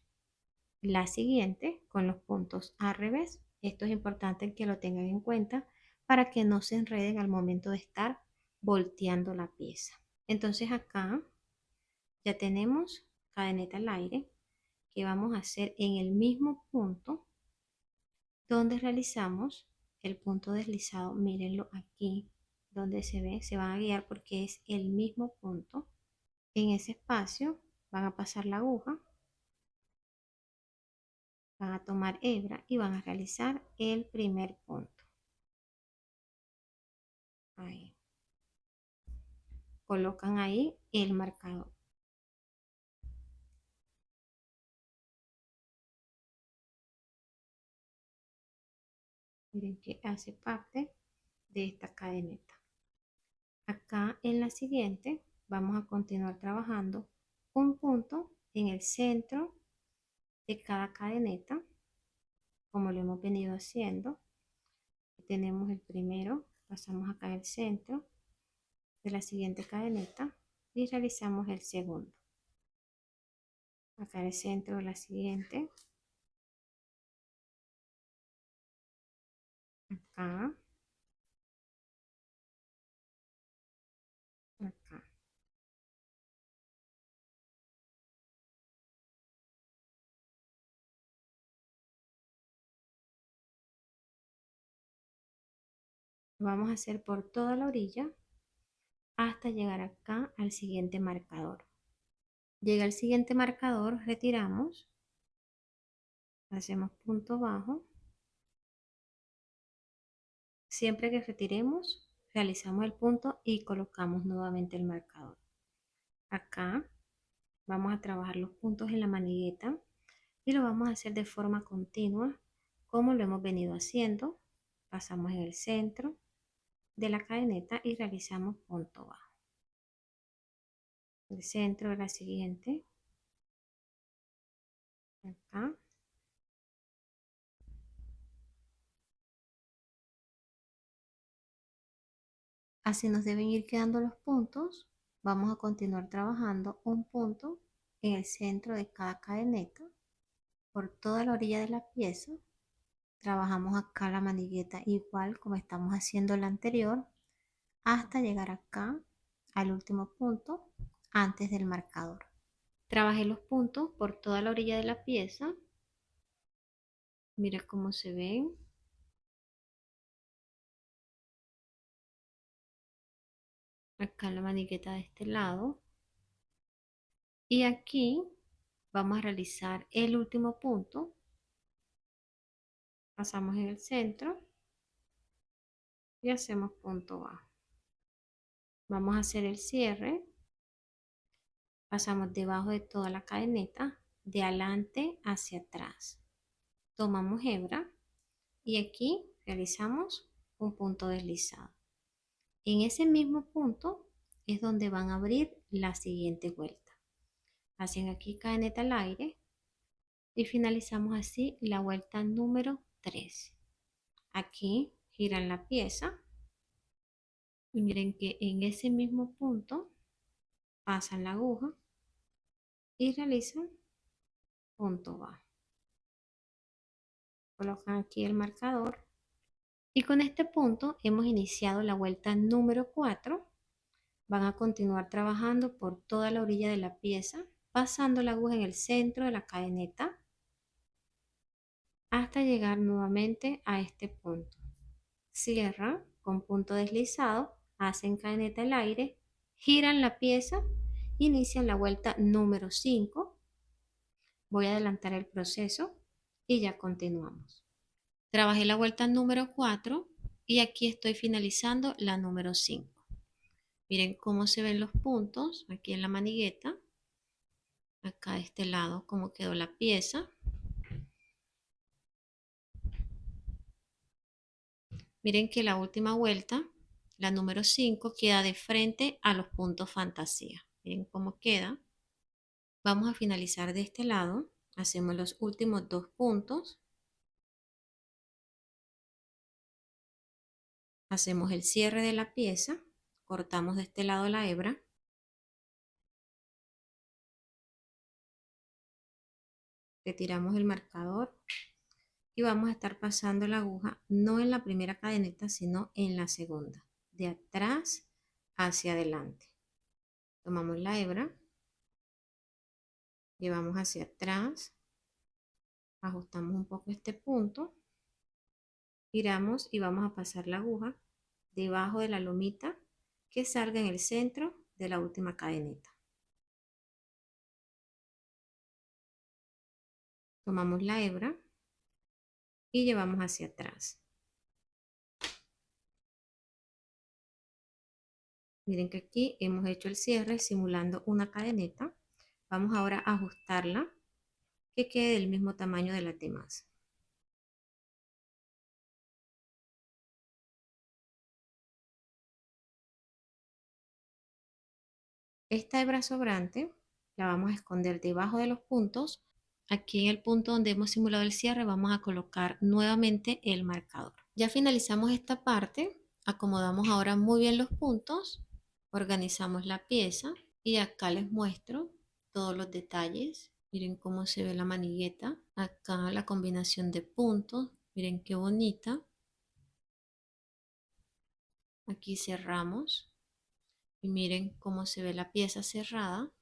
La siguiente con los puntos al revés. Esto es importante que lo tengan en cuenta para que no se enreden al momento de estar volteando la pieza. Entonces acá ya tenemos cadeneta al aire que vamos a hacer en el mismo punto donde realizamos el punto deslizado. Mírenlo aquí donde se ve, se van a guiar porque es el mismo punto. En ese espacio van a pasar la aguja, van a tomar hebra y van a realizar el primer punto. Ahí. Colocan ahí el marcador. Miren que hace parte de esta cadeneta. Acá en la siguiente vamos a continuar trabajando un punto en el centro de cada cadeneta, como lo hemos venido haciendo. Tenemos el primero, pasamos acá en el centro de la siguiente cadeneta y realizamos el segundo. Acá en el centro de la siguiente, acá, acá. Lo vamos a hacer por toda la orilla hasta llegar acá al siguiente marcador. Llega el siguiente marcador, retiramos, hacemos punto bajo. Siempre que retiremos, realizamos el punto y colocamos nuevamente el marcador. Acá vamos a trabajar los puntos en la manigueta y lo vamos a hacer de forma continua, como lo hemos venido haciendo. Pasamos en el centro de la cadeneta y realizamos punto bajo. El centro de la siguiente, acá. Así nos deben ir quedando los puntos. Vamos a continuar trabajando un punto en el centro de cada cadeneta por toda la orilla de la pieza. Trabajamos acá la manigueta igual como estamos haciendo la anterior hasta llegar acá al último punto antes del marcador. Trabajé los puntos por toda la orilla de la pieza. Mira cómo se ven. Acá la manigueta de este lado. Y aquí vamos a realizar el último punto. Pasamos en el centro y hacemos punto bajo. Vamos a hacer el cierre. Pasamos debajo de toda la cadeneta, de adelante hacia atrás. Tomamos hebra y aquí realizamos un punto deslizado. En ese mismo punto es donde van a abrir la siguiente vuelta. Hacen aquí cadeneta al aire y finalizamos así la vuelta número 3. Aquí giran la pieza y miren que en ese mismo punto pasan la aguja y realizan punto bajo. Colocan aquí el marcador y con este punto hemos iniciado la vuelta número 4. Van a continuar trabajando por toda la orilla de la pieza, pasando la aguja en el centro de la cadeneta hasta llegar nuevamente a este punto. Cierran con punto deslizado, hacen cadeneta al aire, giran la pieza, inician la vuelta número 5. Voy a adelantar el proceso y ya continuamos. Trabajé la vuelta número 4 y aquí estoy finalizando la número 5. Miren cómo se ven los puntos aquí en la manigueta. Acá de este lado cómo quedó la pieza. Miren que la última vuelta, la número 5, queda de frente a los puntos fantasía. Miren cómo queda. Vamos a finalizar de este lado. Hacemos los últimos 2 puntos. Hacemos el cierre de la pieza. Cortamos de este lado la hebra. Retiramos el marcador. Y vamos a estar pasando la aguja no en la primera cadeneta, sino en la segunda. De atrás hacia adelante. Tomamos la hebra. Llevamos hacia atrás. Ajustamos un poco este punto. Giramos y vamos a pasar la aguja debajo de la lomita que salga en el centro de la última cadeneta. Tomamos la hebra y llevamos hacia atrás. Miren que aquí hemos hecho el cierre simulando una cadeneta. Vamos ahora a ajustarla que quede del mismo tamaño de las demás. Esta hebra sobrante la vamos a esconder debajo de los puntos. Aquí en el punto donde hemos simulado el cierre vamos a colocar nuevamente el marcador. Ya finalizamos esta parte, acomodamos ahora muy bien los puntos, organizamos la pieza y acá les muestro todos los detalles. Miren cómo se ve la manigueta, acá la combinación de puntos, miren qué bonita. Aquí cerramos y miren cómo se ve la pieza cerrada.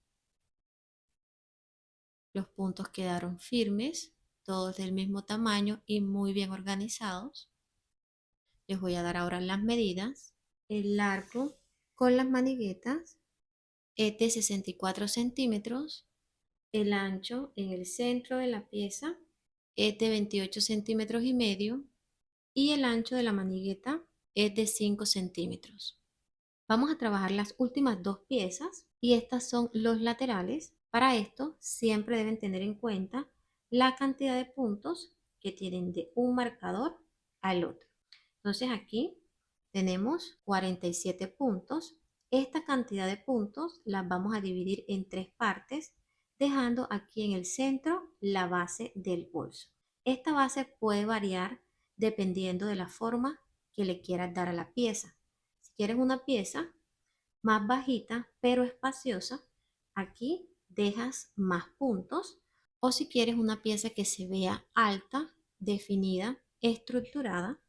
Los puntos quedaron firmes, todos del mismo tamaño y muy bien organizados. Les voy a dar ahora las medidas. El largo con las maniguetas es de 64 centímetros. El ancho en el centro de la pieza es de 28 centímetros y medio y el ancho de la manigueta es de 5 centímetros. Vamos a trabajar las últimas dos piezas y estas son los laterales. Para esto siempre deben tener en cuenta la cantidad de puntos que tienen de un marcador al otro. Entonces aquí tenemos 47 puntos. Esta cantidad de puntos las vamos a dividir en tres partes, dejando aquí en el centro la base del bolso. Esta base puede variar dependiendo de la forma que le quieras dar a la pieza. Si quieres una pieza más bajita pero espaciosa, aquí dejas más puntos. O si quieres una pieza que se vea alta, definida, estructurada,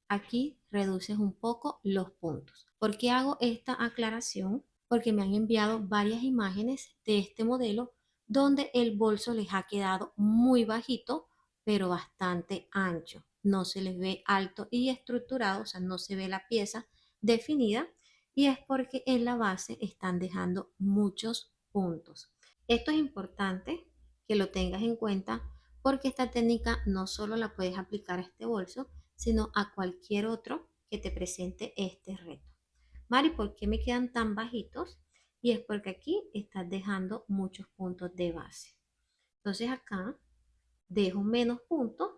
aquí reduces un poco los puntos. ¿Por qué hago esta aclaración? Porque me han enviado varias imágenes de este modelo donde el bolso les ha quedado muy bajito, pero bastante ancho. No se les ve alto y estructurado, o sea, no se ve la pieza definida y es porque en la base están dejando muchos puntos. Esto es importante que lo tengas en cuenta porque esta técnica no solo la puedes aplicar a este bolso, sino a cualquier otro que te presente este reto. Mari, ¿por qué me quedan tan bajitos? Y es porque aquí estás dejando muchos puntos de base. Entonces acá dejo menos puntos,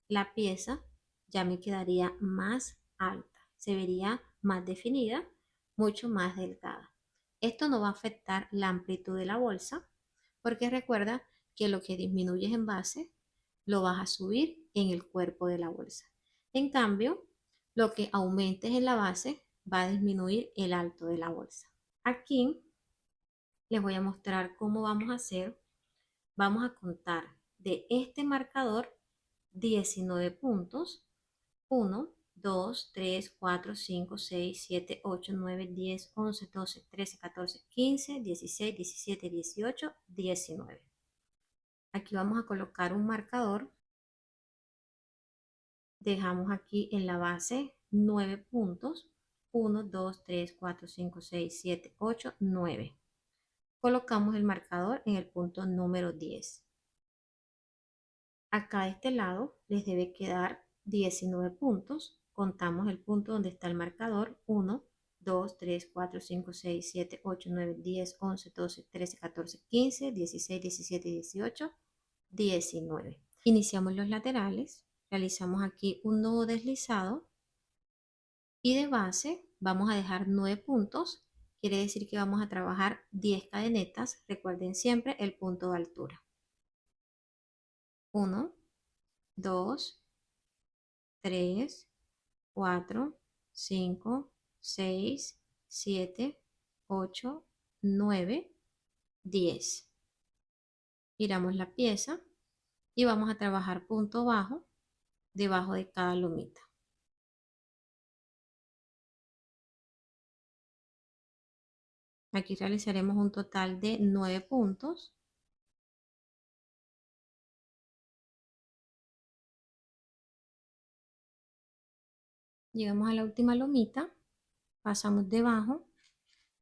la pieza ya me quedaría más alta, se vería más definida, mucho más delgada. Esto no va a afectar la amplitud de la bolsa porque recuerda que lo que disminuyes en base lo vas a subir en el cuerpo de la bolsa. En cambio, lo que aumentes en la base va a disminuir el alto de la bolsa. Aquí les voy a mostrar cómo vamos a hacer. Vamos a contar de este marcador 19 puntos. 1, 2, 3, 4, 5, 6, 7, 8, 9, 10, 11, 12, 13, 14, 15, 16, 17, 18, 19. Aquí vamos a colocar un marcador. Dejamos aquí en la base 9 puntos. 1, 2, 3, 4, 5, 6, 7, 8, 9. Colocamos el marcador en el punto número 10. Acá de este lado les debe quedar 19 puntos. Contamos el punto donde está el marcador. 1, 2, 3, 4, 5, 6, 7, 8, 9, 10, 11, 12, 13, 14, 15, 16, 17, 18, 19. Iniciamos los laterales. Realizamos aquí un nudo deslizado y de base vamos a dejar 9 puntos. Quiere decir que vamos a trabajar 10 cadenetas. Recuerden siempre el punto de altura. 1, 2, 3, 4, 5, 6, 7, 8, 9, 10. Giramos la pieza y vamos a trabajar punto bajo debajo de cada lomita. Aquí realizaremos un total de 9 puntos. Llegamos a la última lomita, pasamos debajo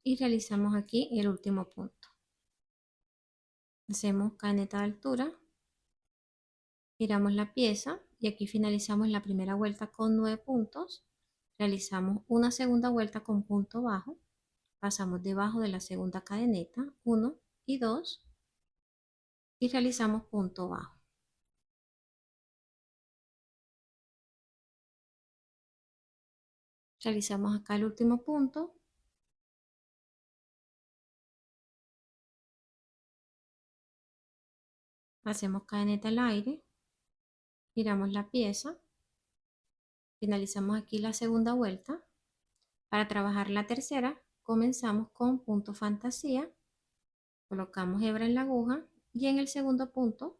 y realizamos aquí el último punto. Hacemos cadeneta de altura, giramos la pieza y aquí finalizamos la primera vuelta con 9 puntos. Realizamos una segunda vuelta con punto bajo, pasamos debajo de la segunda cadeneta 1 y 2 y realizamos punto bajo. Realizamos acá el último punto Hacemos cadeneta al aire, giramos la pieza, finalizamos aquí la segunda vuelta. Para trabajar la tercera, comenzamos con punto fantasía, colocamos hebra en la aguja y en el segundo punto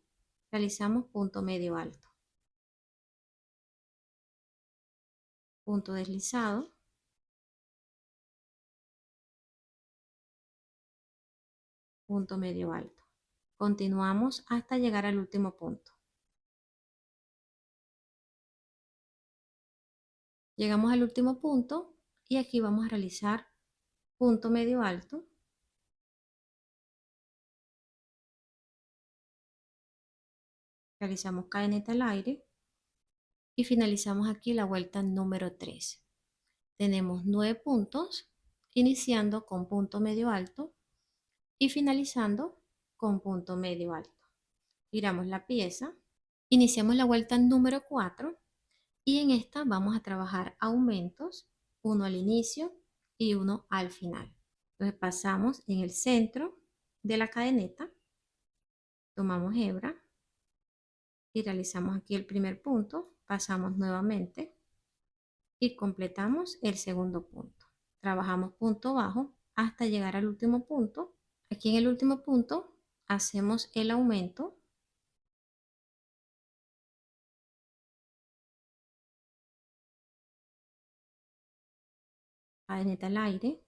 realizamos punto medio alto, punto deslizado, punto medio alto. Continuamos hasta llegar al último punto. Llegamos al último punto y aquí vamos a realizar punto medio alto, realizamos cadeneta al aire y finalizamos aquí la vuelta número 3. Tenemos 9 puntos, iniciando con punto medio alto y finalizando con punto medio alto. Giramos la pieza, iniciamos la vuelta número 4 y en esta vamos a trabajar aumentos, uno al inicio y uno al final. Entonces pasamos en el centro de la cadeneta, tomamos hebra y realizamos aquí el primer punto, pasamos nuevamente y completamos el segundo punto. Trabajamos punto bajo hasta llegar al último punto. Aquí en el último punto hacemos el aumento, cadeneta al aire,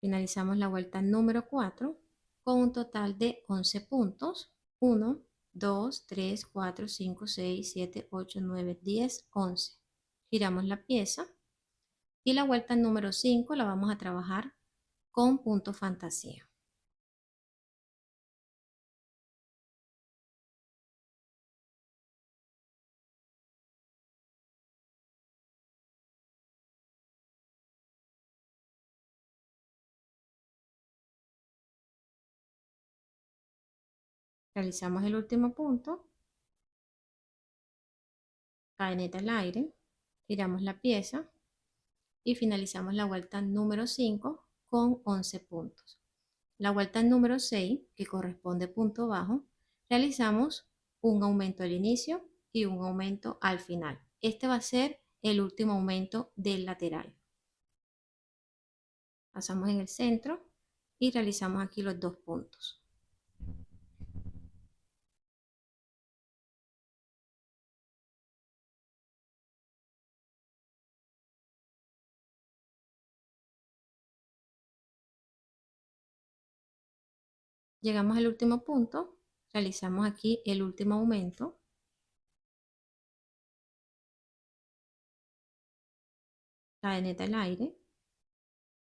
finalizamos la vuelta número 4 con un total de 11 puntos. 1, 2, 3, 4, 5, 6, 7, 8, 9, 10, 11. Giramos la pieza y la vuelta número 5 la vamos a trabajar con punto fantasía. Realizamos el último punto, cadeneta al aire, giramos la pieza y finalizamos la vuelta número 5 con 11 puntos. La vuelta número 6, que corresponde punto bajo, realizamos un aumento al inicio y un aumento al final. Este va a ser el último aumento del lateral. Pasamos en el centro y realizamos aquí los 2 puntos. Llegamos al último punto, realizamos aquí el último aumento, cadeneta al aire,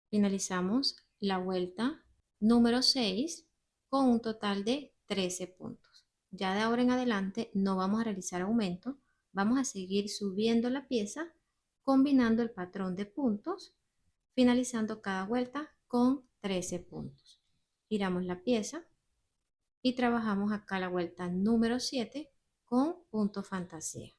finalizamos la vuelta número 6 con un total de 13 puntos. Ya de ahora en adelante no vamos a realizar aumento, vamos a seguir subiendo la pieza combinando el patrón de puntos, finalizando cada vuelta con 13 puntos. Giramos la pieza y trabajamos acá la vuelta número 7 con punto fantasía.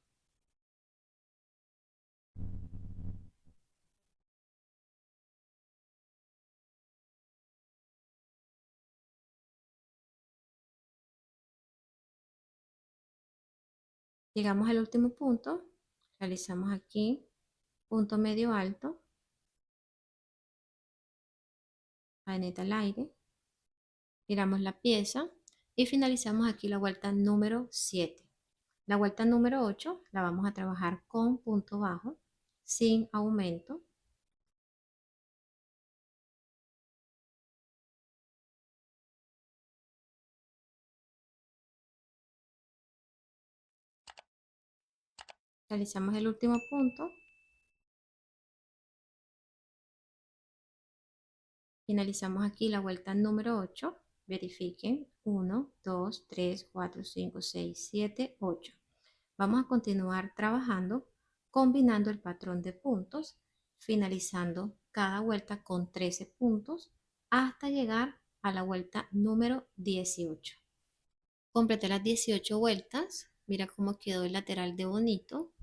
Llegamos al último punto, realizamos aquí punto medio alto, cadeneta al aire, giramos la pieza y finalizamos aquí la vuelta número 7. La vuelta número 8 la vamos a trabajar con punto bajo, sin aumento. Realizamos el último punto. Finalizamos aquí la vuelta número 8. Verifiquen 1, 2, 3, 4, 5, 6, 7, 8. Vamos a continuar trabajando combinando el patrón de puntos, finalizando cada vuelta con 13 puntos hasta llegar a la vuelta número 18. Completé las 18 vueltas. Mira cómo quedó el lateral de bonito.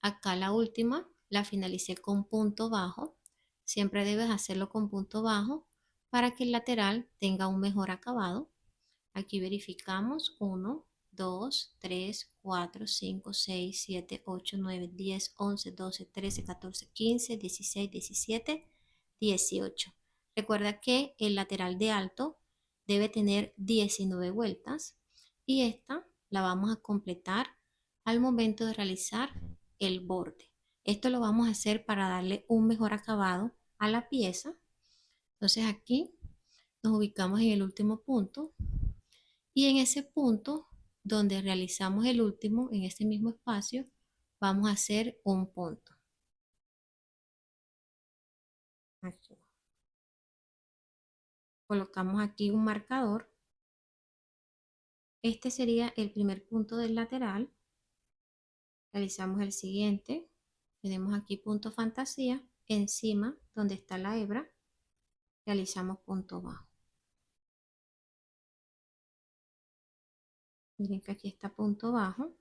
Acá la última la finalicé con punto bajo. Siempre debes hacerlo con punto bajo para que el lateral tenga un mejor acabado. Aquí verificamos 1, 2, 3, 4, 5, 6, 7, 8, 9, 10, 11, 12, 13, 14, 15, 16, 17, 18. Recuerda que el lateral de alto debe tener 19 vueltas y esta la vamos a completar al momento de realizar el borde. Esto lo vamos a hacer para darle un mejor acabado a la pieza. Entonces aquí nos ubicamos en el último punto y en ese punto donde realizamos el último, en este mismo espacio, vamos a hacer un punto. Aquí. Colocamos aquí un marcador. Este sería el primer punto del lateral. Realizamos el siguiente. Tenemos aquí punto fantasía. Encima, donde está la hebra, realizamos punto bajo. Miren que aquí está punto bajo.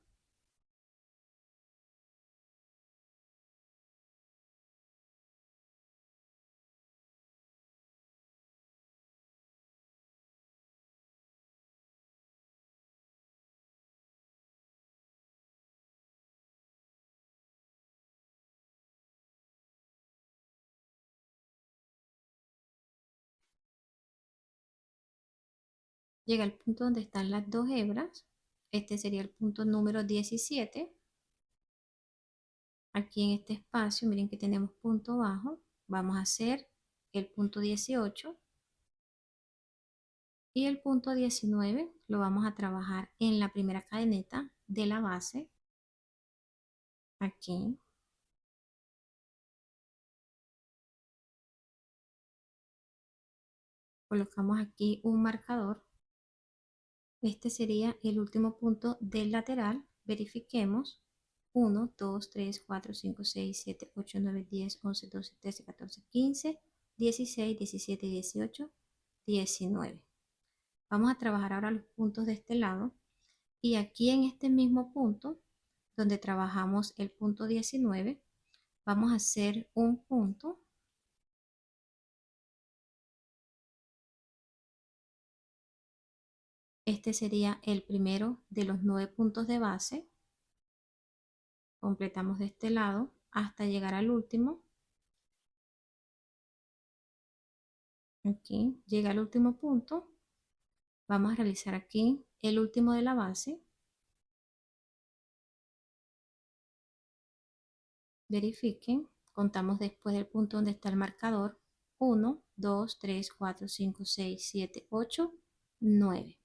Llega al punto donde están las dos hebras. Este sería el punto número 17. Aquí en este espacio, miren que tenemos punto bajo. Vamos a hacer el punto 18 y el punto 19 lo vamos a trabajar en la primera cadeneta de la base. Aquí. Colocamos aquí un marcador. Este sería el último punto del lateral. Verifiquemos. 1, 2, 3, 4, 5, 6, 7, 8, 9, 10, 11, 12, 13, 14, 15, 16, 17, 18, 19. Vamos a trabajar ahora los puntos de este lado. Y aquí en este mismo punto, donde trabajamos el punto 19, vamos a hacer un punto. Este sería el primero de los 9 puntos de base. Completamos de este lado hasta llegar al último. Aquí llega el último punto. Vamos a realizar aquí el último de la base. Verifiquen. Contamos después del punto donde está el marcador. 1, 2, 3, 4, 5, 6, 7, 8, 9.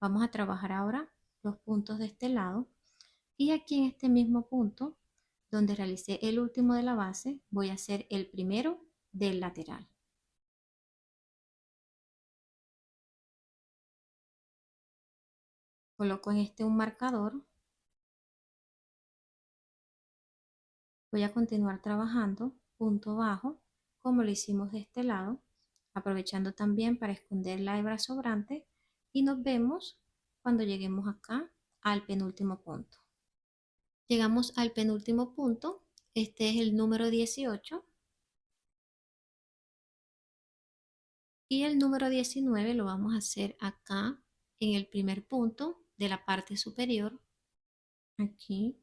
Vamos a trabajar ahora los puntos de este lado. Y aquí en este mismo punto, donde realicé el último de la base, voy a hacer el primero del lateral. Coloco en este un marcador. Voy a continuar trabajando punto bajo, como lo hicimos de este lado, aprovechando también para esconder la hebra sobrante y nos vemos cuando lleguemos acá al penúltimo punto. Llegamos al penúltimo punto, este es el número 18 y el número 19 lo vamos a hacer acá en el primer punto de la parte superior, aquí.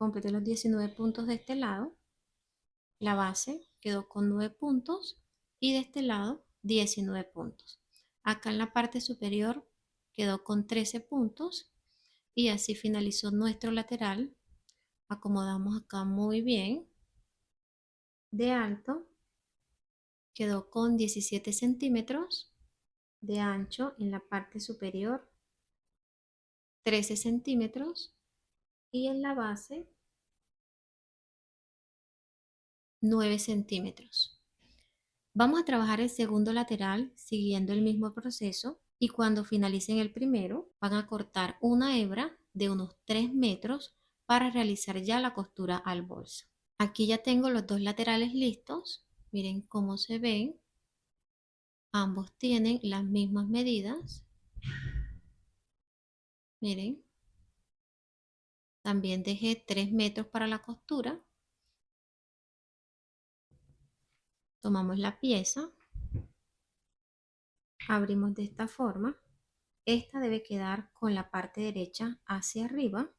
Completé los 19 puntos de este lado. La base quedó con 9 puntos y de este lado 19 puntos. Acá en la parte superior quedó con 13 puntos y así finalizó nuestro lateral. Acomodamos acá muy bien. De alto quedó con 17 centímetros. De ancho en la parte superior 13 centímetros y en la base 9 centímetros. Vamos a trabajar el segundo lateral siguiendo el mismo proceso y cuando finalicen el primero van a cortar una hebra de unos 3 metros para realizar ya la costura al bolso. Aquí ya tengo los dos laterales listos. Miren cómo se ven. Ambos tienen las mismas medidas. Miren. También dejé 3 metros para la costura Tomamos la pieza, abrimos de esta forma. Esta debe quedar con la parte derecha hacia arriba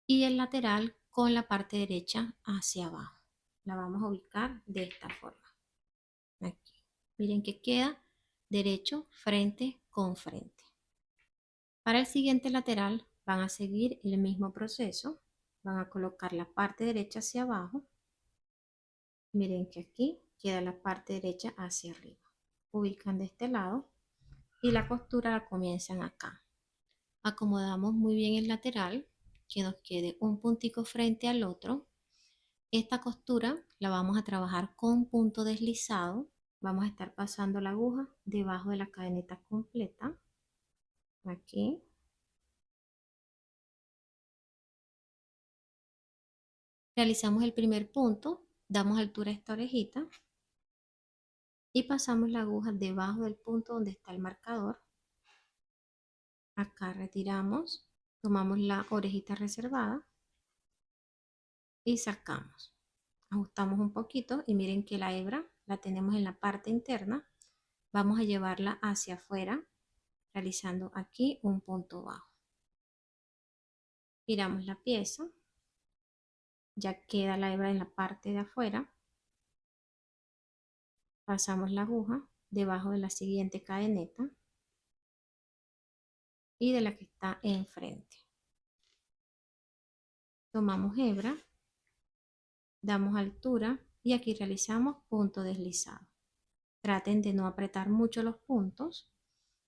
y el lateral con la parte derecha hacia abajo. La vamos a ubicar de esta forma. Aquí. Miren que queda derecho frente con frente. Para el siguiente lateral van a seguir el mismo proceso. Van a colocar la parte derecha hacia abajo. Miren que aquí queda la parte derecha hacia arriba. Ubican de este lado y la costura la comienzan acá. Acomodamos muy bien el lateral, que nos quede un puntico frente al otro. Esta costura la vamos a trabajar con punto deslizado. Vamos a estar pasando la aguja debajo de la cadeneta completa. Aquí. Realizamos el primer punto, damos altura a esta orejita y pasamos la aguja debajo del punto donde está el marcador. Acá retiramos, tomamos la orejita reservada y sacamos. Ajustamos un poquito y miren que la hebra la tenemos en la parte interna. Vamos a llevarla hacia afuera, realizando aquí un punto bajo. Giramos la pieza, ya queda la hebra en la parte de afuera. Pasamos la aguja debajo de la siguiente cadeneta y de la que está enfrente. Tomamos hebra, damos altura y aquí realizamos punto deslizado. Traten de no apretar mucho los puntos,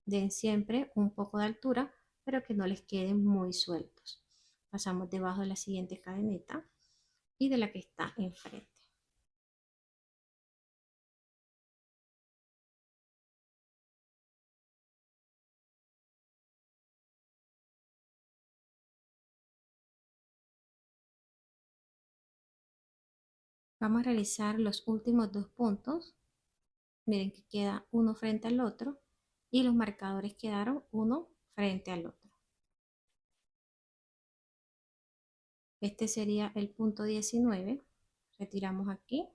den siempre un poco de altura, pero que no les queden muy sueltos. Pasamos debajo de la siguiente cadeneta y de la que está enfrente. Vamos a realizar los últimos dos puntos. Miren que queda uno frente al otro y los marcadores quedaron uno frente al otro. Este sería el punto 19. Retiramos aquí.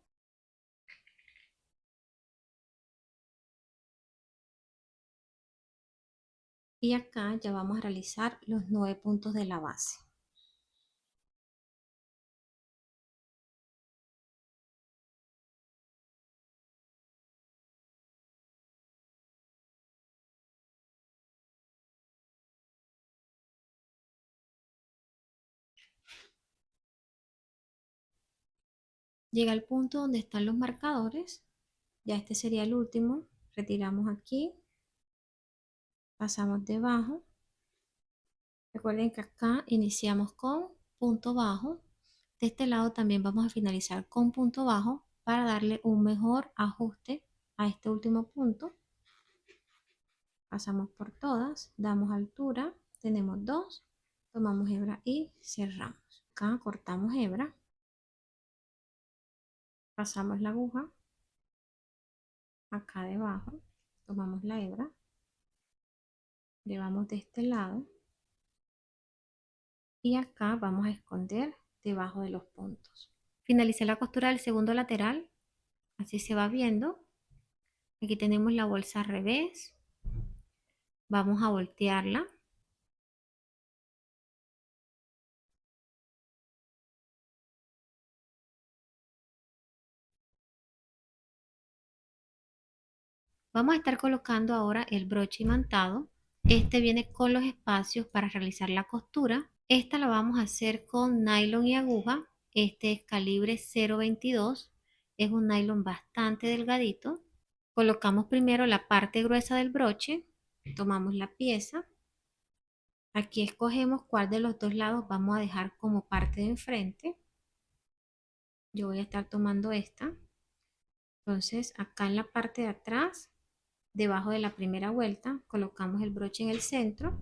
Y acá ya vamos a realizar los 9 puntos de la base. Llega el punto donde están los marcadores. Ya este sería el último. Retiramos aquí. Pasamos debajo. Recuerden que acá iniciamos con punto bajo. De este lado también vamos a finalizar con punto bajo para darle un mejor ajuste a este último punto. Pasamos por todas, damos altura, tenemos dos, tomamos hebra y cerramos. Acá cortamos hebra, pasamos la aguja, acá debajo, tomamos la hebra, llevamos de este lado y acá vamos a esconder debajo de los puntos. Finalicé la costura del segundo lateral, así se va viendo. Aquí tenemos la bolsa al revés, vamos a voltearla. Vamos a estar colocando ahora el broche imantado. Este viene con los espacios para realizar la costura. Esta la vamos a hacer con nylon y aguja. Este es calibre 0,22. Es un nylon bastante delgadito. Colocamos primero la parte gruesa del broche. Tomamos la pieza. Aquí escogemos cuál de los dos lados vamos a dejar como parte de enfrente. Yo voy a estar tomando esta. Entonces, acá en la parte de atrás, debajo de la primera vuelta, colocamos el broche en el centro.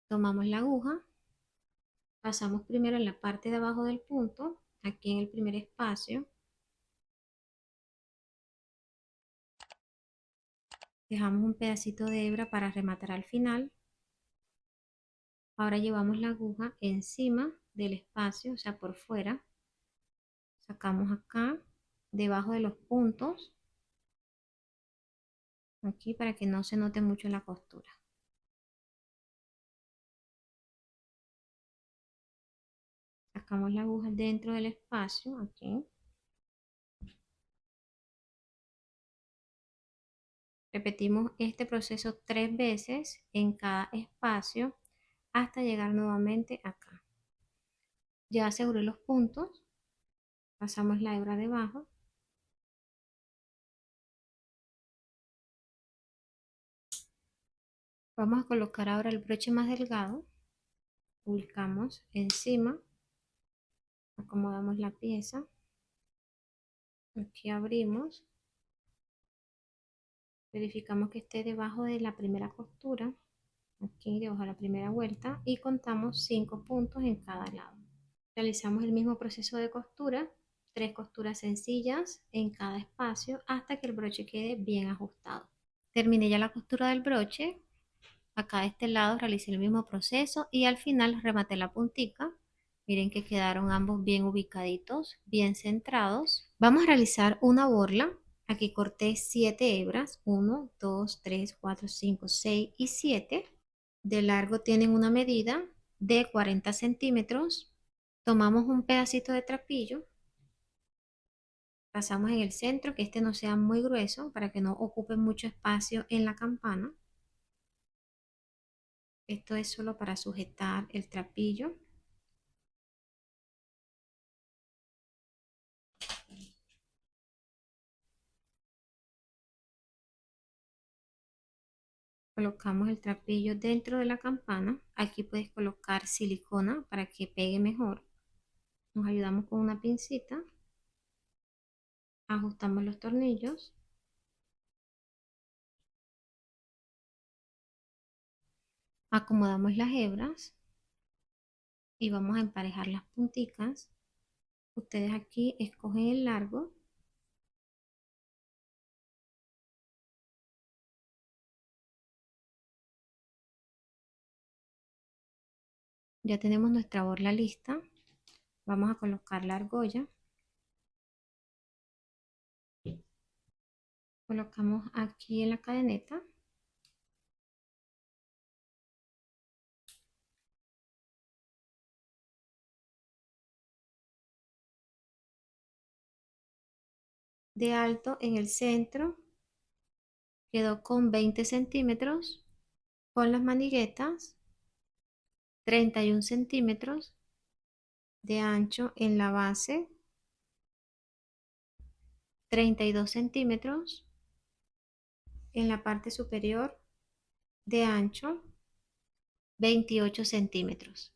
Tomamos la aguja. Pasamos primero en la parte de abajo del punto, aquí en el primer espacio. Dejamos un pedacito de hebra para rematar al final. Ahora llevamos la aguja encima del espacio, o sea, por fuera. Sacamos acá, debajo de los puntos, aquí para que no se note mucho la costura. Sacamos la aguja dentro del espacio, aquí. Repetimos este proceso 3 veces en cada espacio hasta llegar nuevamente acá. Ya aseguré los puntos, pasamos la hebra debajo. Vamos a colocar ahora el broche más delgado, ubicamos encima, acomodamos la pieza, aquí abrimos, verificamos que esté debajo de la primera costura, aquí debajo de la primera vuelta, y contamos 5 puntos en cada lado. Realizamos el mismo proceso de costura, 3 costuras sencillas en cada espacio hasta que el broche quede bien ajustado. Terminé ya la costura del broche. Acá de este lado realicé el mismo proceso y al final rematé la puntica. Miren que quedaron ambos bien ubicaditos, bien centrados. Vamos a realizar una borla. Aquí corté 7 hebras, 1, 2, 3, 4, 5, 6 y 7. De largo tienen una medida de 40 centímetros. Tomamos un pedacito de trapillo, pasamos en el centro, que este no sea muy grueso para que no ocupe mucho espacio en la campana. Esto es solo para sujetar el trapillo. Colocamos el trapillo dentro de la campana. Aquí puedes colocar silicona para que pegue mejor. Nos ayudamos con una pincita. Ajustamos los tornillos. Acomodamos las hebras y vamos a emparejar las punticas. Ustedes aquí escogen el largo. Ya tenemos nuestra borla lista. Vamos a colocar la argolla. Colocamos aquí en la cadeneta. De alto en el centro quedó con 20 centímetros. Con las maniguetas, 31 centímetros de ancho en la base, 32 centímetros en la parte superior de ancho, 28 centímetros.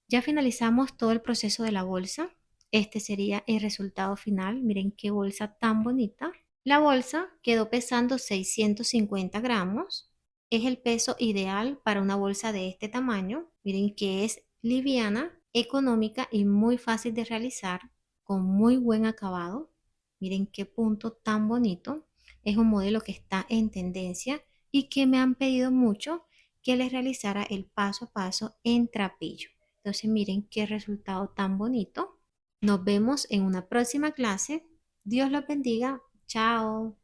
Ya finalizamos todo el proceso de la bolsa. Este sería el resultado final. Miren qué bolsa tan bonita. La bolsa quedó pesando 650 gramos. Es el peso ideal para una bolsa de este tamaño. Miren que es liviana, económica y muy fácil de realizar, con muy buen acabado. Miren qué punto tan bonito. Es un modelo que está en tendencia y que me han pedido mucho que les realizara el paso a paso en trapillo. Entonces miren qué resultado tan bonito. Nos vemos en una próxima clase. Dios los bendiga. Chao.